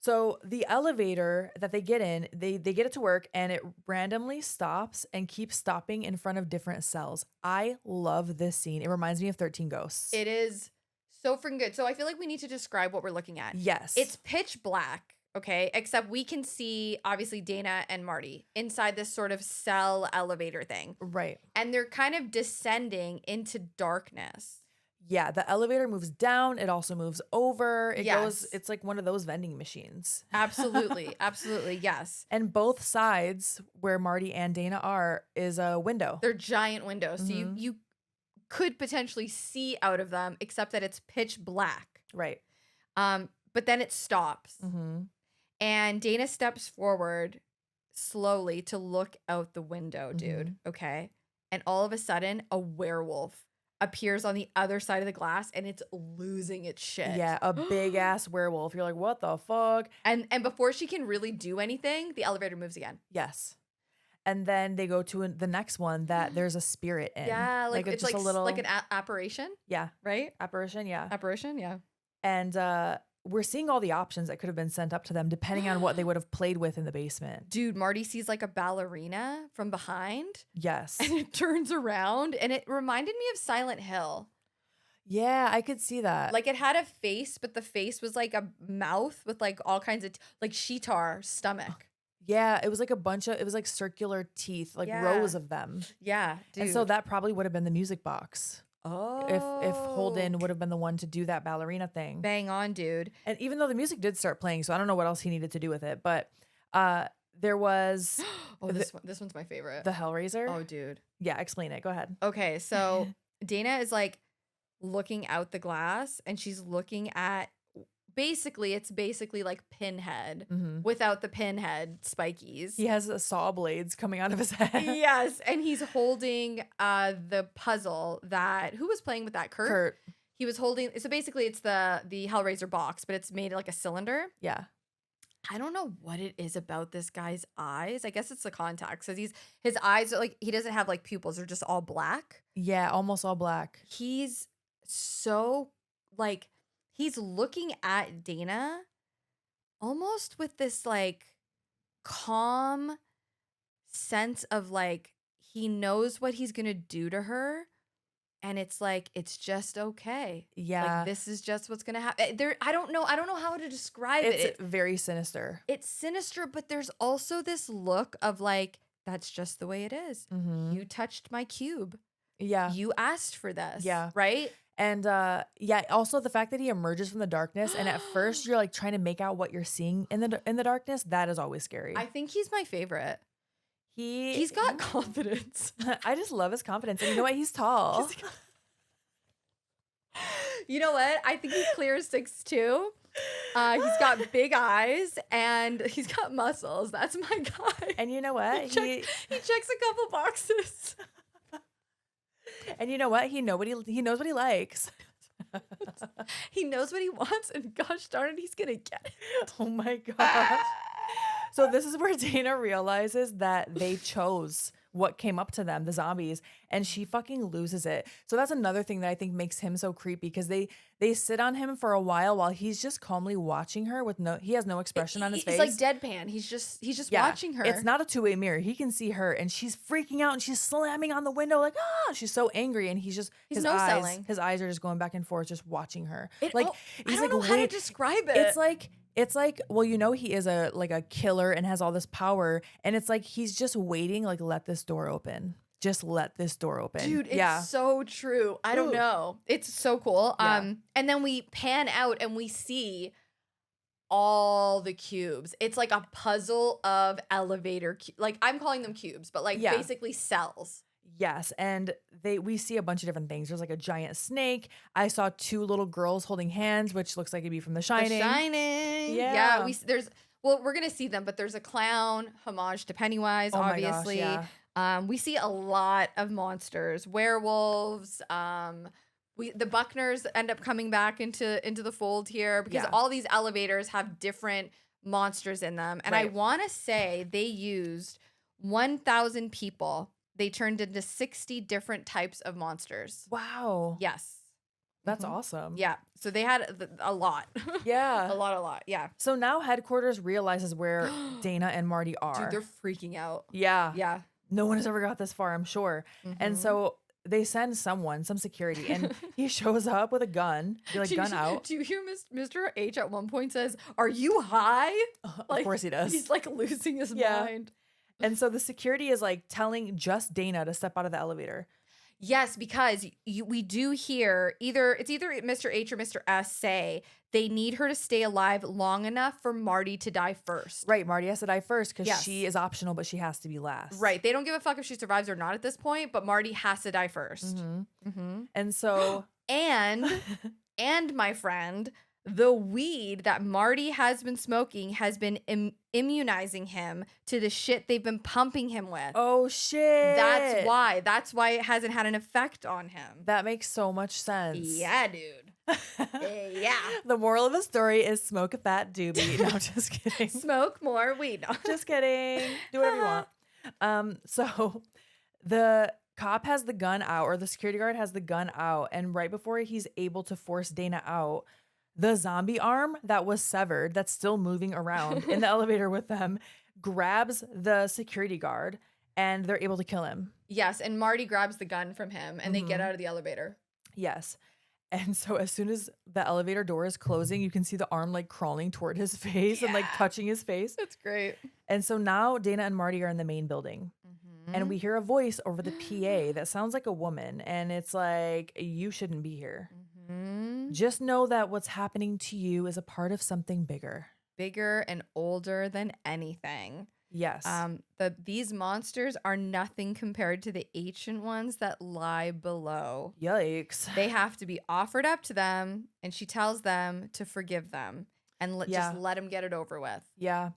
S1: So the elevator that they get in, they get it to work and it randomly stops and keeps stopping in front of different cells. I love this scene. It reminds me of 13 Ghosts.
S2: It is so freaking good. So I feel like we need to describe what we're looking at.
S1: Yes.
S2: It's pitch black, okay? Except we can see, obviously, Dana and Marty inside this sort of cell elevator thing.
S1: right.
S2: And they're kind of descending into darkness.
S1: Yeah, the elevator moves down. It also moves over. It goes,
S2: Yes.
S1: it's like one of those vending machines.
S2: Absolutely. Absolutely. Yes.
S1: And both sides where Marty and Dana are is a window.
S2: They're giant windows. So
S1: Mhm.
S2: you could potentially see out of them, except that it's pitch black.
S1: Right.
S2: But then it stops.
S1: Mm-hmm.
S2: And Dana steps forward slowly to look out the window, dude. Okay. And all of a sudden, a werewolf appears on the other side of the glass and it's losing its shit.
S1: Yeah, a big ass werewolf. You're like, what the fuck?
S2: And before she can really do anything, the elevator moves again.
S1: Yes. And then they go to the next one that there's a spirit in.
S2: Yeah, like it's
S1: just
S2: like
S1: a little
S2: like an apparition,
S1: yeah,
S2: right?
S1: apparition. Yeah.
S2: Apparition, yeah.
S1: And we're seeing all the options that could have been sent up to them depending on what they would have played with in the basement.
S2: Dude, Marty sees like a ballerina from behind
S1: Yes.
S2: and it turns around and it reminded me of Silent Hill.
S1: Yeah, I could see that.
S2: Like it had a face, but the face was like a mouth with like all kinds of like Sheetar stomach.
S1: yeah, it was like it was like circular teeth, like
S2: Yeah.
S1: rows of them.
S2: Yeah, dude.
S1: And so that probably would have been the music box.
S2: oh,
S1: If Holden would have been the one to do that ballerina thing.
S2: bang on, dude.
S1: And even though the music did start playing, so I don't know what else he needed to do with it, but there was
S2: Oh, this one's my favorite.
S1: the Hellraiser.
S2: Oh, dude.
S1: Yeah, explain it. Go ahead.
S2: Okay, so Dana is like looking out the glass and she's looking at it's basically like Pinhead
S1: Mhm.
S2: without the Pinhead spikies.
S1: He has saw blades coming out of his head.
S2: Yes, and he's holding the puzzle that who was playing with that? Kurt. He was holding, so basically it's the Hellraiser box, but it's made like a cylinder.
S1: Yeah.
S2: I don't know what it is about this guy's eyes. I guess it's the contacts. So his eyes are like, he doesn't have like pupils, they're just all black.
S1: Yeah, almost all black.
S2: He's so like he's looking at Dana almost with this like calm sense of like he knows what he's gonna do to her. And it's like, it's just okay.
S1: Yeah.
S2: Like this is just what's gonna happen. I don't know how to describe
S1: It's
S2: it.
S1: very sinister.
S2: It's sinister, but there's also this look of like, that's just the way it is.
S1: Mhm.
S2: You touched my cube.
S1: Yeah.
S2: You asked for this.
S1: Yeah.
S2: Right?
S1: And yeah, also the fact that he emerges from the darkness and at first you're like trying to make out what you're seeing in the darkness, that is always scary.
S2: I think he's my favorite.
S1: He's
S2: got confidence.
S1: I just love his confidence. And you know what? He's tall.
S2: You know what? I think he clears 6'2". He's got big eyes and he's got muscles. That's my guy.
S1: And you know what?
S2: He checks a couple boxes.
S1: And you know what? He knows what he likes.
S2: He knows what he wants, and gosh darn it, he's gonna get it.
S1: Oh my gosh. So this is where Dana realizes that they chose what came up to them, the zombies, and she fucking loses it. So that's another thing that I think makes him so creepy because they sit on him for a while he's just calmly watching her with he has no expression on his face.
S2: He's like deadpan. He's just watching her.
S1: It's not a two-way mirror. He can see her and she's freaking out and she's slamming on the window like, she's so angry and he's
S2: no-selling.
S1: his eyes are just going back and forth just watching her.
S2: I
S1: he's
S2: don't know how to describe it.
S1: It's like, well, you know, he is a killer and has all this power. And it's like, he's just waiting, like, let this door open. Just let this door open.
S2: Dude, it's so true. I don't know. It's so cool.
S1: Yeah.
S2: And then we pan out and we see all the cubes. It's like a puzzle of elevator, like I'm calling them cubes, but like basically cells.
S1: Yes, and we see a bunch of different things. There's like a giant snake. I saw two little girls holding hands, which looks like it'd be from The Shining.
S2: The Shining. Yeah. We're gonna see them, but there's a clown homage to Pennywise, obviously.
S1: My gosh, yeah.
S2: We see a lot of monsters, werewolves. The Buckners end up coming back into the fold here because all these elevators have different monsters in them. And I
S1: Right.
S2: want to say they used 1,000 people. They turned into 60 different types of monsters.
S1: Wow.
S2: Yes.
S1: That's
S2: Mhm.
S1: awesome.
S2: Yeah. So they had a lot.
S1: Yeah.
S2: a lot. Yeah.
S1: So now headquarters realizes where Dana and Marty
S2: Dude,
S1: are.
S2: they're freaking out.
S1: Yeah.
S2: Yeah.
S1: No one has ever got this far, I'm sure. And
S2: Mhm.
S1: so they send someone, some security, and he shows up with a gun, be like, gun out.
S2: Do you hear Mr. H at one point says, "Are you high?"
S1: Of course he does.
S2: He's like losing his
S1: Yeah.
S2: mind.
S1: And so the security is like telling just Dana to step out of the elevator.
S2: Yes, because we do hear it's either Mr. H or Mr. S say they need her to stay alive long enough for Marty to die first.
S1: Right. Marty has to die first because
S2: Yes.
S1: she is optional, but she has to be last.
S2: Right. They don't give a fuck if she survives or not at this point, but Marty has to die 1st.
S1: Mm-hmm. And so.
S2: and my friend, the weed that Marty has been smoking has been immunizing him to the shit they've been pumping him with.
S1: Oh, shit.
S2: That's why. That's why it hasn't had an effect on him.
S1: That makes so much sense.
S2: Yeah, dude. Yeah.
S1: The moral of the story is smoke a fat doobie. No, just kidding.
S2: Smoke more weed. No.
S1: Just kidding. Do whatever you want. So the cop has the gun out, or the security guard has the gun out, and right before he's able to force Dana out, the zombie arm that was severed, that's still moving around in the elevator with them, grabs the security guard, and they're able to kill him.
S2: Yes, and Marty grabs the gun from him, and they get out of the elevator.
S1: Yes. And so as soon as the elevator door is closing, you can see the arm like crawling toward his face and like touching his face.
S2: That's great.
S1: And so now Dana and Marty are in the main building. And we hear a voice over the PA that sounds like a woman. And it's like, you shouldn't be here. Just know that what's happening to you is a part of something bigger.
S2: Bigger and older than anything.
S1: Yes.
S2: These monsters are nothing compared to the ancient ones that lie below.
S1: Yikes.
S2: They have to be offered up to them, and she tells them to forgive them and just let them get it over with.
S1: Yeah.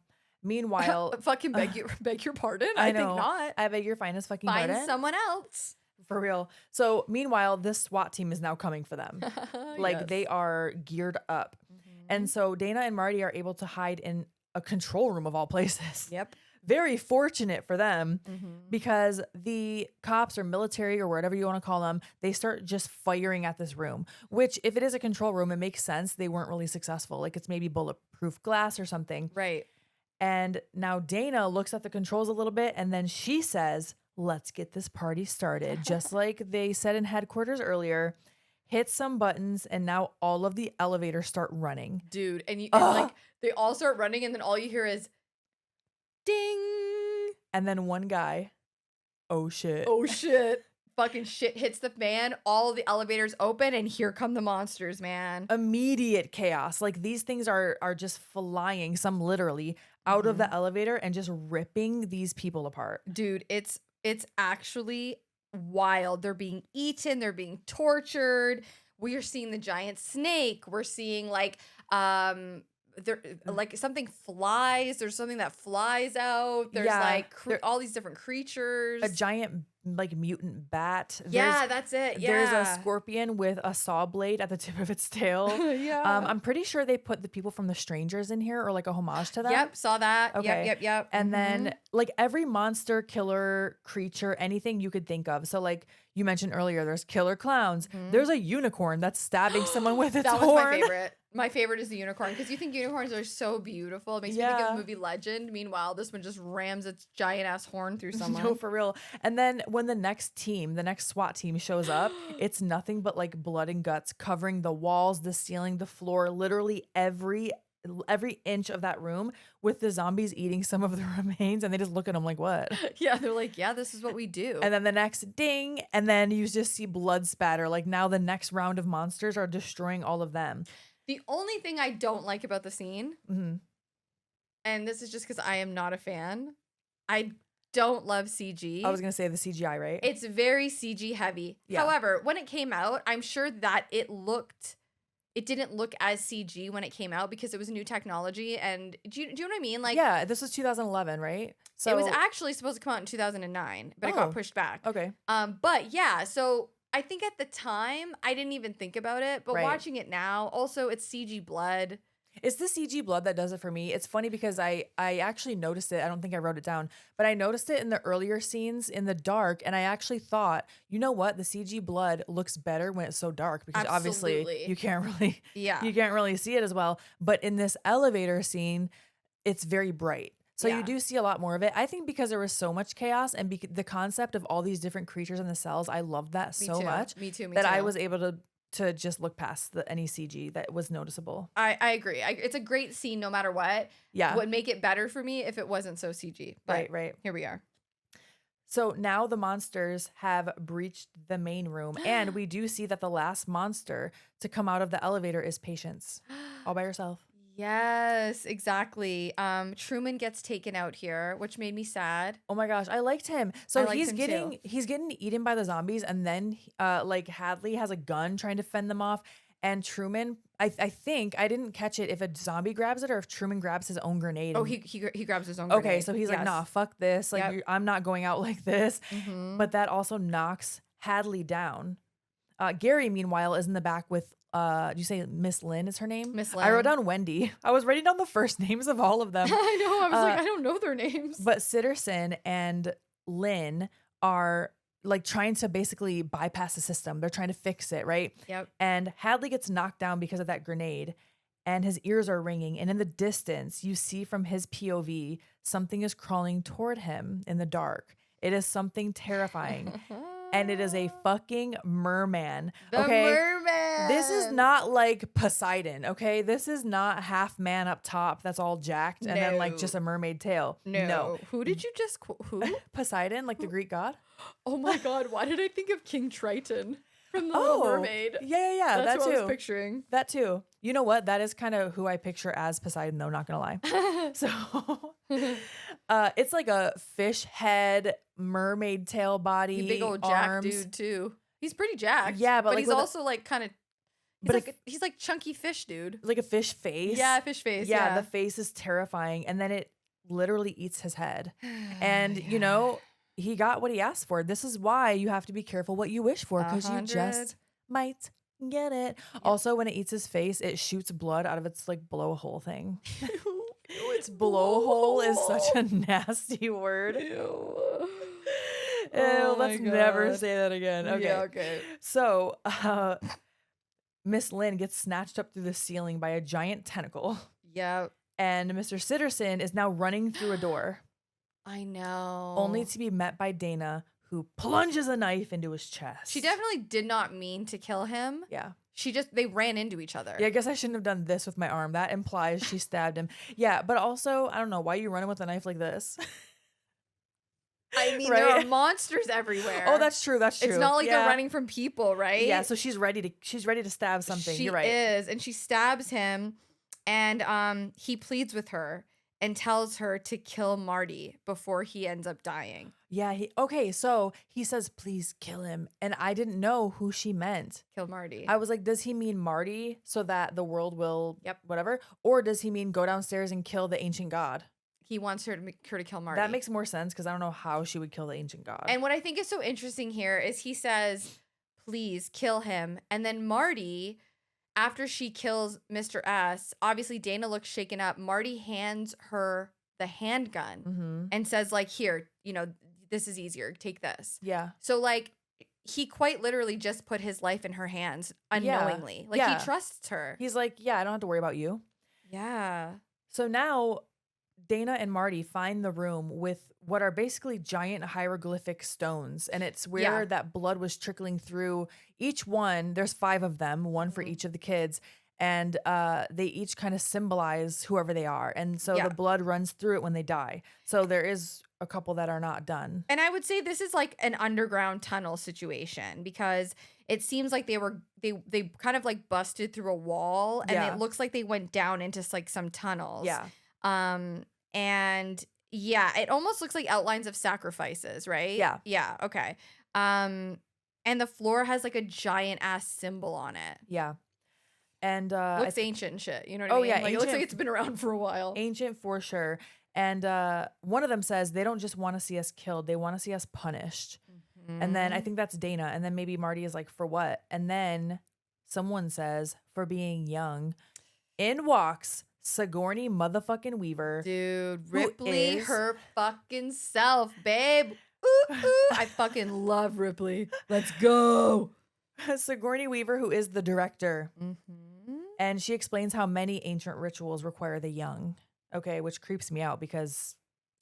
S1: Meanwhile,
S2: fucking beg your pardon.
S1: I
S2: think
S1: know.
S2: not.
S1: I beg your finest fucking
S2: Find
S1: pardon.
S2: someone else.
S1: For real. So meanwhile, this SWAT team is now coming for them. Like
S2: Yes.
S1: they are geared up. And so Dana and Marty are able to hide in a control room of all places.
S2: Yep.
S1: Very fortunate for them because the cops or military or whatever you want to call them, they start just firing at this room, which if it is a control room, it makes sense. They weren't really successful. Like it's maybe bulletproof glass or something.
S2: Right.
S1: And now Dana looks at the controls a little bit and then she says, let's get this party started. Just like they said in headquarters earlier, hit some buttons and now all of the elevators start running.
S2: Dude. And like they all start running and then all you hear is ding.
S1: And then one guy, oh shit.
S2: Oh shit. Fucking shit hits the fan. All of the elevators open and here come the monsters, man.
S1: Immediate chaos. Like these things are just flying, some literally out of the elevator and just ripping these people apart.
S2: Dude, it's actually wild. They're being eaten, they're being tortured. We are seeing the giant snake. We're seeing like there like something flies. There's something that flies out. There's like all these different creatures.
S1: A giant like mutant bat.
S2: Yeah, that's it. Yeah.
S1: There's a scorpion with a saw blade at the tip of its tail.
S2: Yeah.
S1: I'm pretty sure they put the people from The Strangers in here or like a homage to them.
S2: Yep, saw that.
S1: Okay.
S2: Yep.
S1: And then like every monster, killer, creature, anything you could think of. So like you mentioned earlier, there's killer clowns. There's a unicorn that's stabbing someone with its
S2: that
S1: horn.
S2: was my favorite. My favorite is the unicorn because you think unicorns are so beautiful. It makes me think of the movie Legend. Meanwhile, this one just rams its giant ass horn through someone.
S1: No, for real. And then when the next SWAT team shows up, it's nothing but like blood and guts covering the walls, the ceiling, the floor, literally every inch of that room with the zombies eating some of the remains. And they just look at them like, what?
S2: Yeah, they're like, yeah, this is what we do.
S1: And then the next ding. And then you just see blood spatter. Like now the next round of monsters are destroying all of them.
S2: The only thing I don't like about the scene, and this is just because I am not a fan, I don't love CG.
S1: I was going to say the CGI, right?
S2: It's very CG heavy.
S1: Yeah.
S2: However, when it came out, I'm sure that it didn't look as CG when it came out because it was new technology. And do you know what I mean? Like,
S1: yeah, this was 2011, right? So
S2: it was actually supposed to come out in 2009, but it got pushed back.
S1: Okay.
S2: But yeah, so I think at the time I didn't even think about it, but
S1: Right.
S2: watching it now, also it's CG blood.
S1: It's the CG blood that does it for me. It's funny because I actually noticed it. I don't think I wrote it down, but I noticed it in the earlier scenes in the dark, and I actually thought, you know what, the CG blood looks better when it's so dark because obviously
S2: Absolutely.
S1: you can't really
S2: Yeah.
S1: you can't really see it as well. But in this elevator scene, it's very bright. So you
S2: Yeah.
S1: do see a lot more of it. I think because there was so much chaos and the concept of all these different creatures in the cells, I loved that
S2: Me
S1: so
S2: too.
S1: much
S2: Me too. Me
S1: that
S2: too.
S1: I was able to just look past any CG that was noticeable.
S2: I agree. It's a great scene no matter what.
S1: Yeah.
S2: Would make it better for me if it wasn't so CG. But
S1: Right.
S2: here we are.
S1: So now the monsters have breached the main room, and we do see that the last monster to come out of the elevator is Patience, all by herself.
S2: Yes, exactly. Truman gets taken out here, which made me sad.
S1: Oh my gosh, I liked him. So
S2: I liked him too.
S1: he's getting eaten by the zombies, and then like Hadley has a gun trying to fend them off, and Truman. I think I didn't catch it if a zombie grabs it or if Truman grabs his own grenade.
S2: Oh,
S1: and-
S2: he grabs his own
S1: okay,
S2: grenade.
S1: so he's like,
S2: Yes.
S1: nah, fuck this. Like
S2: Yep.
S1: I'm not going out like this.
S2: Mhm.
S1: But that also knocks Hadley down. Gary, meanwhile, is in the back with do you say Miss Lynn is her name?
S2: Miss
S1: I wrote
S2: Lynn.
S1: down Wendy. I was writing down the first names of all of them.
S2: I know. I was like, I don't know their names.
S1: But Sitterson and Lynn are like trying to basically bypass the system. They're trying to fix it, right?
S2: Yep.
S1: And Hadley gets knocked down because of that grenade, and his ears are ringing. And in the distance, you see from his POV, something is crawling toward him in the dark. It is something terrifying. And it is a fucking merman.
S2: The
S1: okay.
S2: merman.
S1: This is not like Poseidon, okay? This is not half man up top that's all jacked and then like
S2: No.
S1: just a mermaid tail.
S2: No. Who did you just who?
S1: Poseidon, like the Greek god?
S2: Oh my god, why did I think of King Triton from The Little Mermaid?
S1: Yeah,
S2: That's
S1: that
S2: what
S1: too.
S2: I was picturing.
S1: That too. You know what? That is kind of who I picture as Poseidon, though, not gonna lie. So it's like a fish head, mermaid tail body,
S2: Big old
S1: arms.
S2: jack dude too. He's pretty jacked.
S1: Yeah, but like
S2: he's
S1: with a-
S2: also like kind of. He's like chunky fish dude.
S1: Like a fish face.
S2: Yeah, fish face.
S1: Yeah,
S2: Yeah,
S1: the face is terrifying. And then it literally eats his head. And, you know, he got what he asked for. This is why you have to be careful what you wish for because you
S2: 100.
S1: just might get it. Also, when it eats his face, it shoots blood out of its like blowhole thing. Its blowhole is such a nasty word.
S2: Ew.
S1: Ew,
S2: Oh
S1: let's
S2: my
S1: never
S2: God.
S1: say that again. Okay.
S2: Yeah, okay.
S1: So, Miss Lynn gets snatched up through the ceiling by a giant tentacle,
S2: Yeah,
S1: and Mr. Sitterson is now running through a door,
S2: I know.
S1: only to be met by Dana, who plunges a knife into his chest.
S2: She definitely did not mean to kill him.
S1: Yeah.
S2: They ran into each other.
S1: Yeah, I guess I shouldn't have done this with my arm. That implies she stabbed him. Yeah, but also, I don't know, why are you running with a knife like this?
S2: I mean,
S1: Right?
S2: there are monsters everywhere.
S1: Oh, that's true. That's true.
S2: It's not like
S1: Yeah.
S2: they're running from people, right?
S1: Yeah, so she's ready to stab something.
S2: She
S1: You're right.
S2: is, and she stabs him, and he pleads with her and tells her to kill Marty before he ends up dying.
S1: Yeah, okay, so he says, please kill him. And I didn't know who she meant.
S2: Kill Marty.
S1: I was like, does he mean Marty so that the world will,
S2: Yep.
S1: whatever? Or does he mean go downstairs and kill the ancient god?
S2: He wants her to kill Marty.
S1: That makes more sense because I don't know how she would kill the ancient god.
S2: And what I think is so interesting here is he says, please kill him. And then Marty, after she kills Mr. S, obviously Dana looks shaken up. Marty hands her the handgun
S1: Mm-hmm.
S2: and says, like, here, this is easier. Take this.
S1: Yeah.
S2: So, like, he quite literally just put his life in her hands unknowingly. Like,
S1: Yeah.
S2: he trusts her.
S1: He's like, yeah, I don't have to worry about you.
S2: Yeah.
S1: So now Dana and Marty find the room with what are basically giant hieroglyphic stones. And it's where
S2: Yeah.
S1: that blood was trickling through each one. There's 5 of them, one for
S2: Mhm.
S1: each of the kids. And they each kind of symbolize whoever they are. And so
S2: Yeah.
S1: the blood runs through it when they die. So there is a couple that are not done.
S2: And I would say this is like an underground tunnel situation because it seems like they kind of like busted through a wall and
S1: Yeah.
S2: it looks like they went down into like some tunnels.
S1: Yeah.
S2: And yeah, it almost looks like outlines of sacrifices, right?
S1: Yeah.
S2: Yeah, okay. And the floor has like a giant ass symbol on it.
S1: Yeah. And
S2: Looks ancient and shit. You know what I
S1: Oh,
S2: mean?
S1: yeah,
S2: Like, it looks like
S1: ancient-
S2: it's been around for a while.
S1: ancient for sure. And one of them says they don't just want to see us killed, they want to see us punished. And then I
S2: Mm-hmm.
S1: think that's Dana. And then maybe Marty is like, for what? And then someone says, for being young. In walks Sigourney motherfucking Weaver.
S2: Dude,
S1: who
S2: Ripley
S1: is-
S2: her fucking self, babe. Ooh, ooh. I fucking love Ripley. Let's go.
S1: Sigourney Weaver, who is the director.
S2: Mm-hmm.
S1: And she explains how many ancient rituals require the young. Okay, which creeps me out because,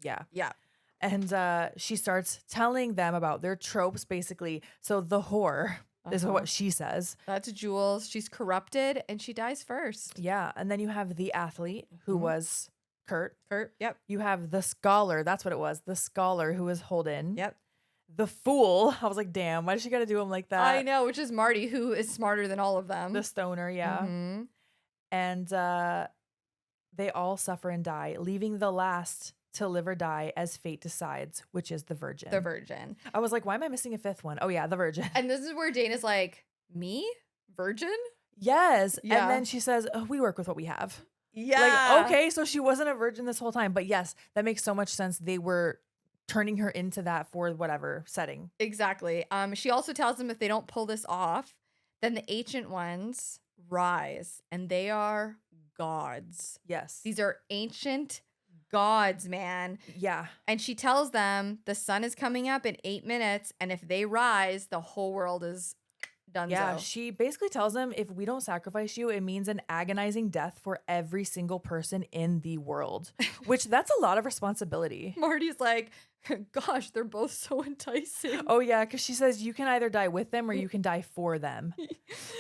S1: yeah.
S2: Yeah.
S1: And she starts telling them about their tropes, basically. So the whore is what she says.
S2: That's Jules. She's corrupted and she dies first.
S1: Yeah. And then you have the athlete, who was Kurt.
S2: Yep.
S1: You have the scholar. That's what it was. The scholar, who was Holden.
S2: Yep.
S1: The fool. I was like, damn, why does she got to do him like that?
S2: I know, which is Marty, who is smarter than all of them.
S1: The stoner, yeah.
S2: Mhm.
S1: And they all suffer and die, leaving the last to live or die as fate decides, which is the virgin.
S2: The virgin.
S1: I was like, why am I missing a fifth one? Oh, yeah, the virgin.
S2: And this is where Dana's like, me? Virgin?
S1: Yes.
S2: Yeah.
S1: And then she says, oh, we work with what we have.
S2: Yeah.
S1: Like, okay, so she wasn't a virgin this whole time. But yes, that makes so much sense. They were turning her into that for whatever setting.
S2: Exactly. She also tells them if they don't pull this off, then the ancient ones rise and they are gods.
S1: Yes.
S2: These are ancient gods, man.
S1: Yeah.
S2: And she tells them the sun is coming up in 8 minutes, and if they rise, the whole world is donezo.
S1: Yeah, she basically tells them if we don't sacrifice you, it means an agonizing death for every single person in the world, which that's a lot of responsibility.
S2: Marty's like, gosh, they're both so enticing.
S1: Oh, yeah, because she says you can either die with them or you can die for them.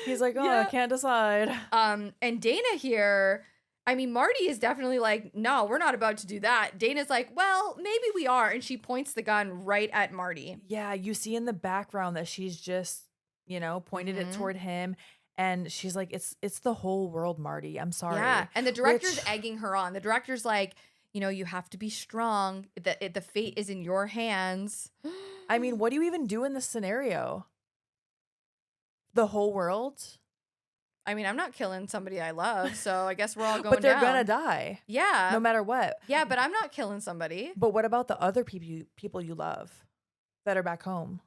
S1: He's like, oh, I can't decide.
S2: And Dana here, I mean, Marty is definitely like, no, we're not about to do that. Dana's like, well, maybe we are. And she points the gun right at Marty.
S1: Yeah, you see in the background that she's just, pointed it toward him. And she's like, it's the whole world, Marty. I'm sorry.
S2: Yeah. And the director's egging her on. The director's like, you have to be strong. The fate is in your hands.
S1: I mean, what do you even do in this scenario? The whole world?
S2: I mean, I'm not killing somebody I love, so I guess we're all going
S1: But they're
S2: down.
S1: gonna die.
S2: Yeah.
S1: No matter what.
S2: Yeah, but I'm not killing somebody.
S1: But what about the other people you love that are back home?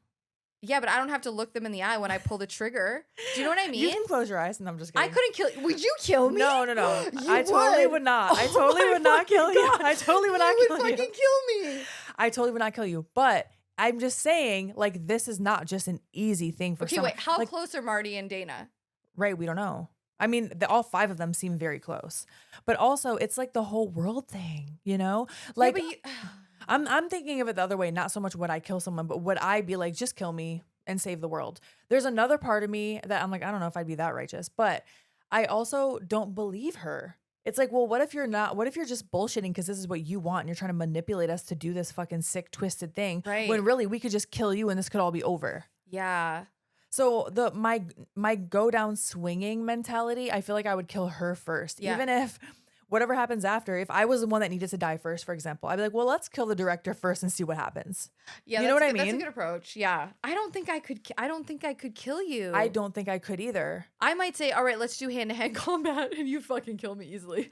S2: Yeah, but I don't have to look them in the eye when I pull the trigger. Do you know what I mean?
S1: You can close your eyes, and I'm just kidding.
S2: I couldn't kill you. Would you kill me?
S1: No.
S2: You
S1: I totally would not. I
S2: Oh
S1: totally
S2: my
S1: would not kill
S2: fucking
S1: you.
S2: God.
S1: I totally would not
S2: You
S1: kill
S2: would
S1: you.
S2: fucking kill me.
S1: I totally would not kill you. But I'm just saying, like, this is not just an easy thing for
S2: Okay,
S1: someone.
S2: wait. How
S1: like,
S2: close are Marty and Dana?
S1: Right, we don't know. I mean, all 5 of them seem very close. But also, it's like the whole world thing, Like,
S2: Yeah,
S1: I'm thinking of it the other way. Not so much would I kill someone, but would I be like, just kill me and save the world? There's another part of me that I'm like, I don't know if I'd be that righteous, but I also don't believe her. It's like, well, what if you're not? What if you're just bullshitting because this is what you want and you're trying to manipulate us to do this fucking sick, twisted thing?
S2: Right.
S1: When really we could just kill you and this could all be over.
S2: yeah.
S1: So my go down swinging mentality, I feel like I would kill her first,
S2: Yeah.
S1: even if whatever happens after. If I was the one that needed to die first, for example, I'd be like, well, let's kill the director first and see what happens.
S2: Yeah,
S1: You know what I
S2: That's a
S1: mean?
S2: good approach. Yeah. I don't think I could kill you.
S1: I don't think I could either.
S2: I might say, all right, let's do hand-to-hand combat, and you fucking kill me easily.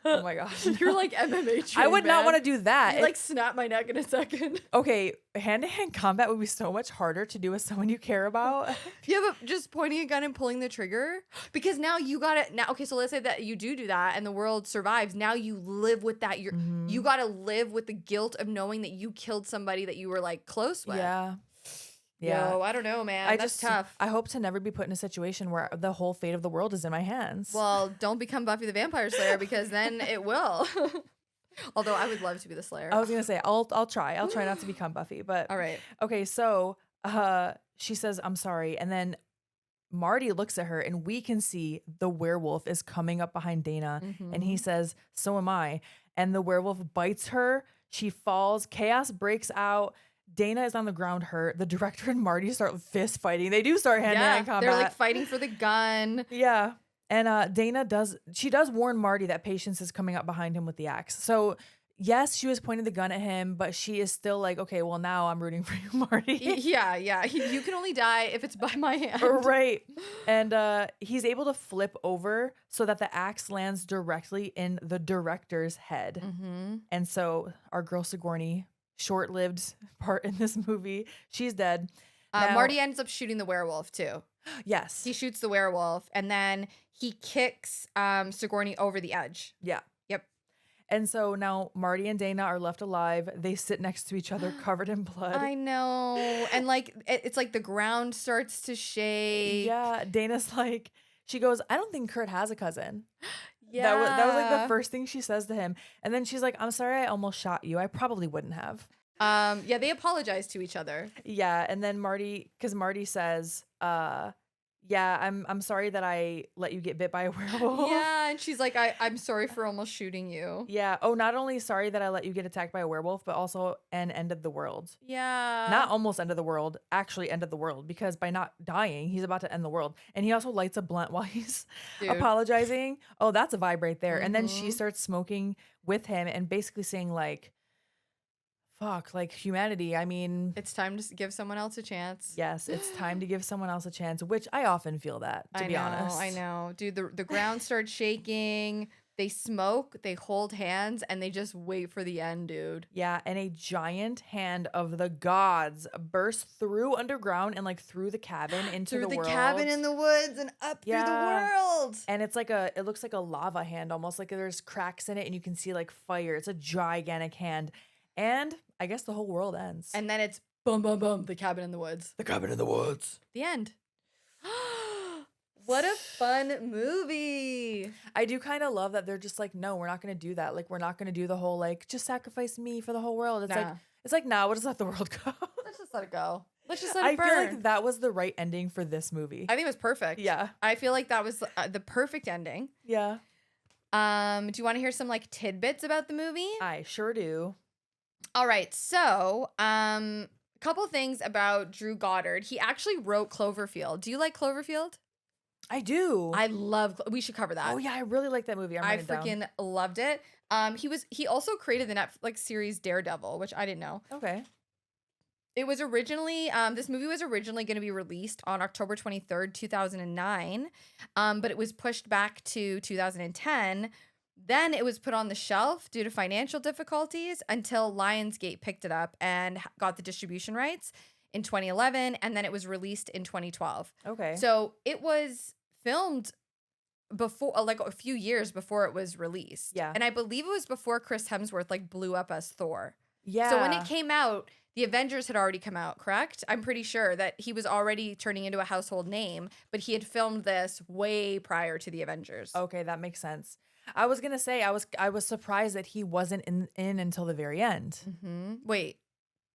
S1: Oh my gosh.
S2: You're like MMA
S1: I would not want to do that.
S2: You like snap my neck in a second.
S1: Okay, hand-to-hand combat would be so much harder to do with someone you care about.
S2: Yeah, but just pointing a gun and pulling the trigger, because now you got to now. Okay, so let's say that you do that and the world survives. Now you live with that. You got to live with the guilt of knowing that you killed somebody that you were like close with.
S1: Yeah.
S2: Yo, I don't know, man. That's tough.
S1: I hope to never be put in a situation where the whole fate of the world is in my hands.
S2: Well, don't become Buffy the Vampire Slayer, because then it will. Although I would love to be the Slayer.
S1: I was gonna say I'll try. I'll try not to become Buffy, but
S2: All right.
S1: okay, so she says, I'm sorry. And then Marty looks at her and we can see the werewolf is coming up behind Dana. And he says, so am I. And the werewolf bites her. She falls. Chaos breaks out. Dana is on the ground hurt. The director and Marty start fist fighting. They do start hand-to-hand combat.
S2: They're like fighting for the gun.
S1: Yeah. And Dana does warn Marty that Patience is coming up behind him with the axe. So yes, she was pointing the gun at him, but she is still like, okay, well, now I'm rooting for you, Marty.
S2: Yeah. You can only die if it's by my hand.
S1: Right. And he's able to flip over so that the axe lands directly in the director's head. And so our girl Sigourney, short-lived part in this movie, she's dead. Now-
S2: Marty ends up shooting the werewolf too.
S1: Yes.
S2: He shoots the werewolf, and then he kicks Sigourney over the edge.
S1: Yeah.
S2: Yep.
S1: And so now Marty and Dana are left alive. They sit next to each other covered in blood.
S2: I know. And like it's like the ground starts to shake.
S1: Yeah. Dana's like, she goes, I don't think Kurt has a cousin.
S2: Yeah.
S1: That was like the first thing she says to him. And then she's like, I'm sorry I almost shot you. I probably wouldn't have.
S2: Yeah, they apologize to each other.
S1: Yeah. And then because Marty says, yeah, I'm sorry that I let you get bit by a werewolf.
S2: Yeah, and she's like, I'm sorry for almost shooting you.
S1: Yeah. Oh, not only sorry that I let you get attacked by a werewolf, but also an end of the world.
S2: Yeah.
S1: Not almost end of the world, actually end of the world, because by not dying, he's about to end the world. And he also lights a blunt while he's apologizing. Oh, that's a vibe right there. And then she starts smoking with him and basically saying like, fuck, like humanity. I mean,
S2: it's time to give someone else a chance.
S1: Yes, it's time to give someone else a chance, which I often feel that, to be honest.
S2: I know. Dude, the ground starts shaking. They smoke, they hold hands, and they just wait for the end, dude.
S1: Yeah, and a giant hand of the gods bursts through underground and like through the cabin into the world.
S2: Through the cabin in the woods and up through the world.
S1: And it's like it looks like a lava hand, almost like there's cracks in it and you can see like fire. It's a gigantic hand. And I guess the whole world ends.
S2: And then it's boom, boom, boom, the cabin in the woods.
S1: The cabin in the woods.
S2: The end. What a fun movie.
S1: I do kind of love that they're just like, no, we're not going to do that. Like, we're not going to do the whole, like, just sacrifice me for the whole world. It's like, nah, we'll just let the world go.
S2: Let's just let it go. Let's just let it burn.
S1: I feel like that was the right ending for this movie.
S2: I think it was perfect.
S1: Yeah.
S2: I feel like that was the perfect ending.
S1: Yeah.
S2: Do you want to hear some like tidbits about the movie?
S1: I sure do.
S2: All right. So, couple things about Drew Goddard. He actually wrote Cloverfield. Do you like Cloverfield?
S1: I do.
S2: I love. We should cover that.
S1: Oh yeah, I really like that movie.
S2: I freaking loved it. He also created the Netflix series Daredevil, which I didn't know.
S1: Okay.
S2: It was originally this movie was originally going to be released on October 23rd, 2009, but it was pushed back to 2010. Then it was put on the shelf due to financial difficulties until Lionsgate picked it up and got the distribution rights in 2011, and then it was released in 2012.
S1: Okay.
S2: So it was filmed before, like a few years before it was released.
S1: Yeah.
S2: And I believe it was before Chris Hemsworth like blew up as Thor.
S1: Yeah.
S2: So when it came out, the Avengers had already come out, correct? I'm pretty sure that he was already turning into a household name, but he had filmed this way prior to the Avengers.
S1: Okay, that makes sense. I was gonna say I was surprised that he wasn't in until the very end.
S2: Mm-hmm. Wait,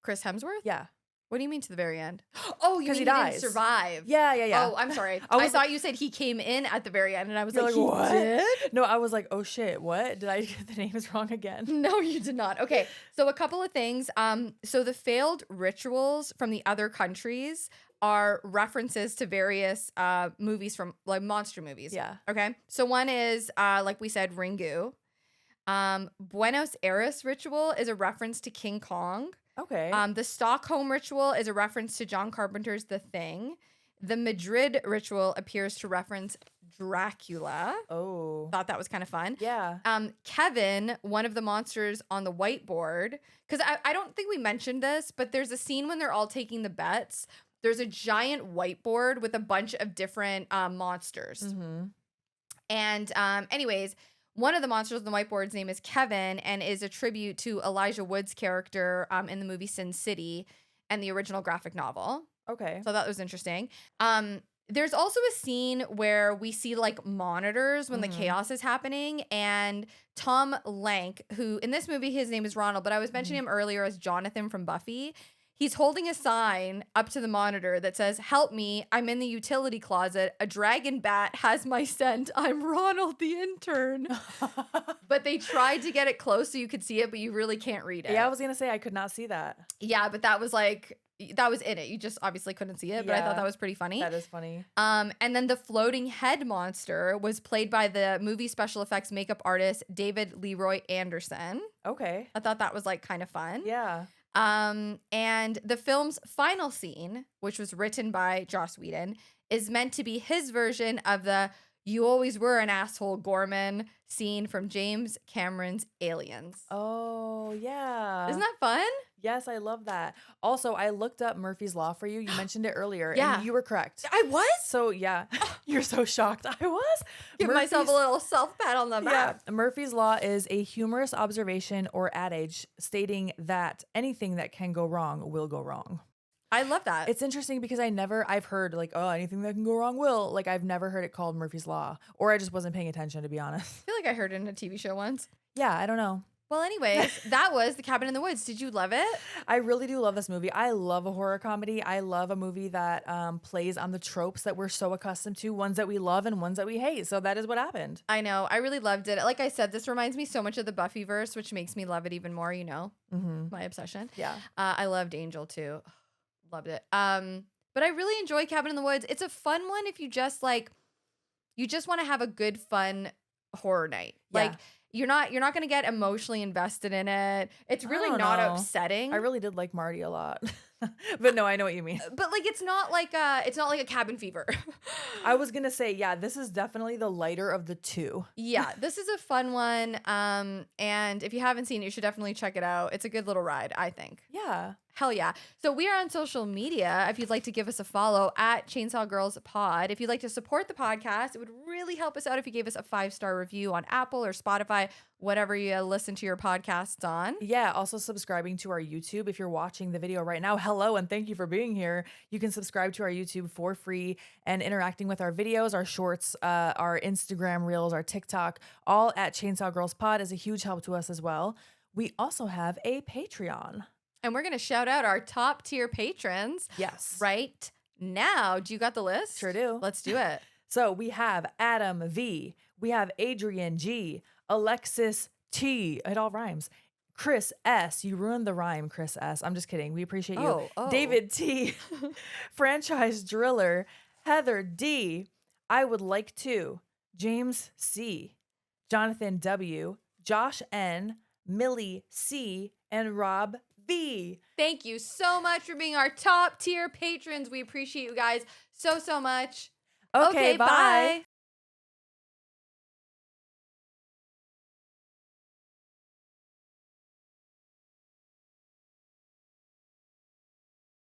S2: Chris Hemsworth?
S1: Yeah.
S2: What do you mean to the very end? Oh, you mean he
S1: dies.
S2: didn't survive?
S1: Yeah.
S2: Oh, I'm sorry. I thought you said he came in at the very end, and I was like,
S1: what?
S2: He did?
S1: No, I was like, oh shit, what? Did I get the names wrong again?
S2: No, you did not. Okay, so a couple of things. So the failed rituals from the other countries are references to various movies from like monster movies.
S1: Yeah.
S2: Okay. So one is like we said, Ringu. Buenos Aires ritual is a reference to King Kong.
S1: Okay.
S2: The Stockholm ritual is a reference to John Carpenter's The Thing. The Madrid ritual appears to reference Dracula.
S1: Oh.
S2: Thought that was kind of fun.
S1: Yeah.
S2: Kevin, one of the monsters on the whiteboard, because I don't think we mentioned this, but there's a scene when they're all taking the bets. There's a giant whiteboard with a bunch of different monsters.
S1: Mm-hmm.
S2: And anyways, one of the monsters on the whiteboard's name is Kevin and is a tribute to Elijah Wood's character in the movie Sin City and the original graphic novel.
S1: Okay.
S2: So that was interesting. There's also a scene where we see like monitors when the chaos is happening, and Tom Lank, who in this movie his name is Ronald, but I was mentioning him earlier as Jonathan from Buffy. He's holding a sign up to the monitor that says, "Help me, I'm in the utility closet. A dragon bat has my scent. I'm Ronald the intern." But they tried to get it close so you could see it, but you really can't read it.
S1: Yeah, I was gonna say I could not see that.
S2: Yeah, but that was in it. You just obviously couldn't see it, but I thought that was pretty funny.
S1: That is funny.
S2: And then the floating head monster was played by the movie special effects makeup artist David Leroy Anderson.
S1: Okay.
S2: I thought that was like kind of fun.
S1: Yeah.
S2: And the film's final scene, which was written by Joss Whedon, is meant to be his version of the You always were an asshole, Gorman, scene from James Cameron's Aliens.
S1: Oh, yeah.
S2: Isn't that fun?
S1: Yes, I love that. Also, I looked up Murphy's Law for you. You mentioned it earlier,
S2: Yeah.
S1: and you were correct.
S2: I was?
S1: So, yeah, you're so shocked. I was.
S2: Give myself a little self-pat on the back.
S1: Yeah. Murphy's Law is a humorous observation or adage stating that anything that can go wrong will go wrong.
S2: I love that.
S1: It's interesting because I've heard like, oh, anything that can go wrong will. Like, I've never heard it called Murphy's Law, or I just wasn't paying attention, to be honest.
S2: I feel like I heard it in a TV show once.
S1: Yeah, I don't know.
S2: Well, anyways, that was The Cabin in the Woods. Did you love it?
S1: I really do love this movie. I love a horror comedy. I love a movie that plays on the tropes that we're so accustomed to, ones that we love and ones that we hate. So that is what happened.
S2: I know. I really loved it. Like I said, this reminds me so much of the Buffyverse, which makes me love it even more, you know, my obsession.
S1: Yeah.
S2: I loved Angel too. Loved it. But I really enjoy Cabin in the Woods. It's a fun one if you just want to have a good, fun horror night.
S1: Yeah.
S2: Like, you're not going to get emotionally invested in it. It's really not upsetting.
S1: I really did like Marty a lot. But no, I know what you mean.
S2: But like it's not like a Cabin Fever.
S1: I was going to say, yeah, this is definitely the lighter of the two.
S2: Yeah, this is a fun one. And if you haven't seen it, you should definitely check it out. It's a good little ride, I think.
S1: Yeah.
S2: Hell yeah. So we are on social media. If you'd like to give us a follow at Chainsaw Girls Pod. If you'd like to support the podcast, it would really help us out if you gave us a 5-star review on Apple or Spotify, whatever you listen to your podcasts on.
S1: Yeah. Also subscribing to our YouTube. If you're watching the video right now, hello and thank you for being here. You can subscribe to our YouTube for free and interacting with our videos, our shorts, our Instagram reels, our TikTok, all at Chainsaw Girls Pod is a huge help to us as well. We also have a Patreon.
S2: And we're going to shout out our top tier patrons.
S1: Yes.
S2: Right now. Do you got the list?
S1: Sure do.
S2: Let's do it.
S1: So we have Adam V. We have Adrian G. Alexis T. It all rhymes. Chris S. You ruined the rhyme, Chris S. I'm just kidding. We appreciate you.
S2: Oh.
S1: David T. Franchise Driller. Heather D. I would like to. James C. Jonathan W. Josh N. Millie C. And Rob B.
S2: Thank you so much for being our top tier patrons. We appreciate you guys so much.
S1: Okay, bye.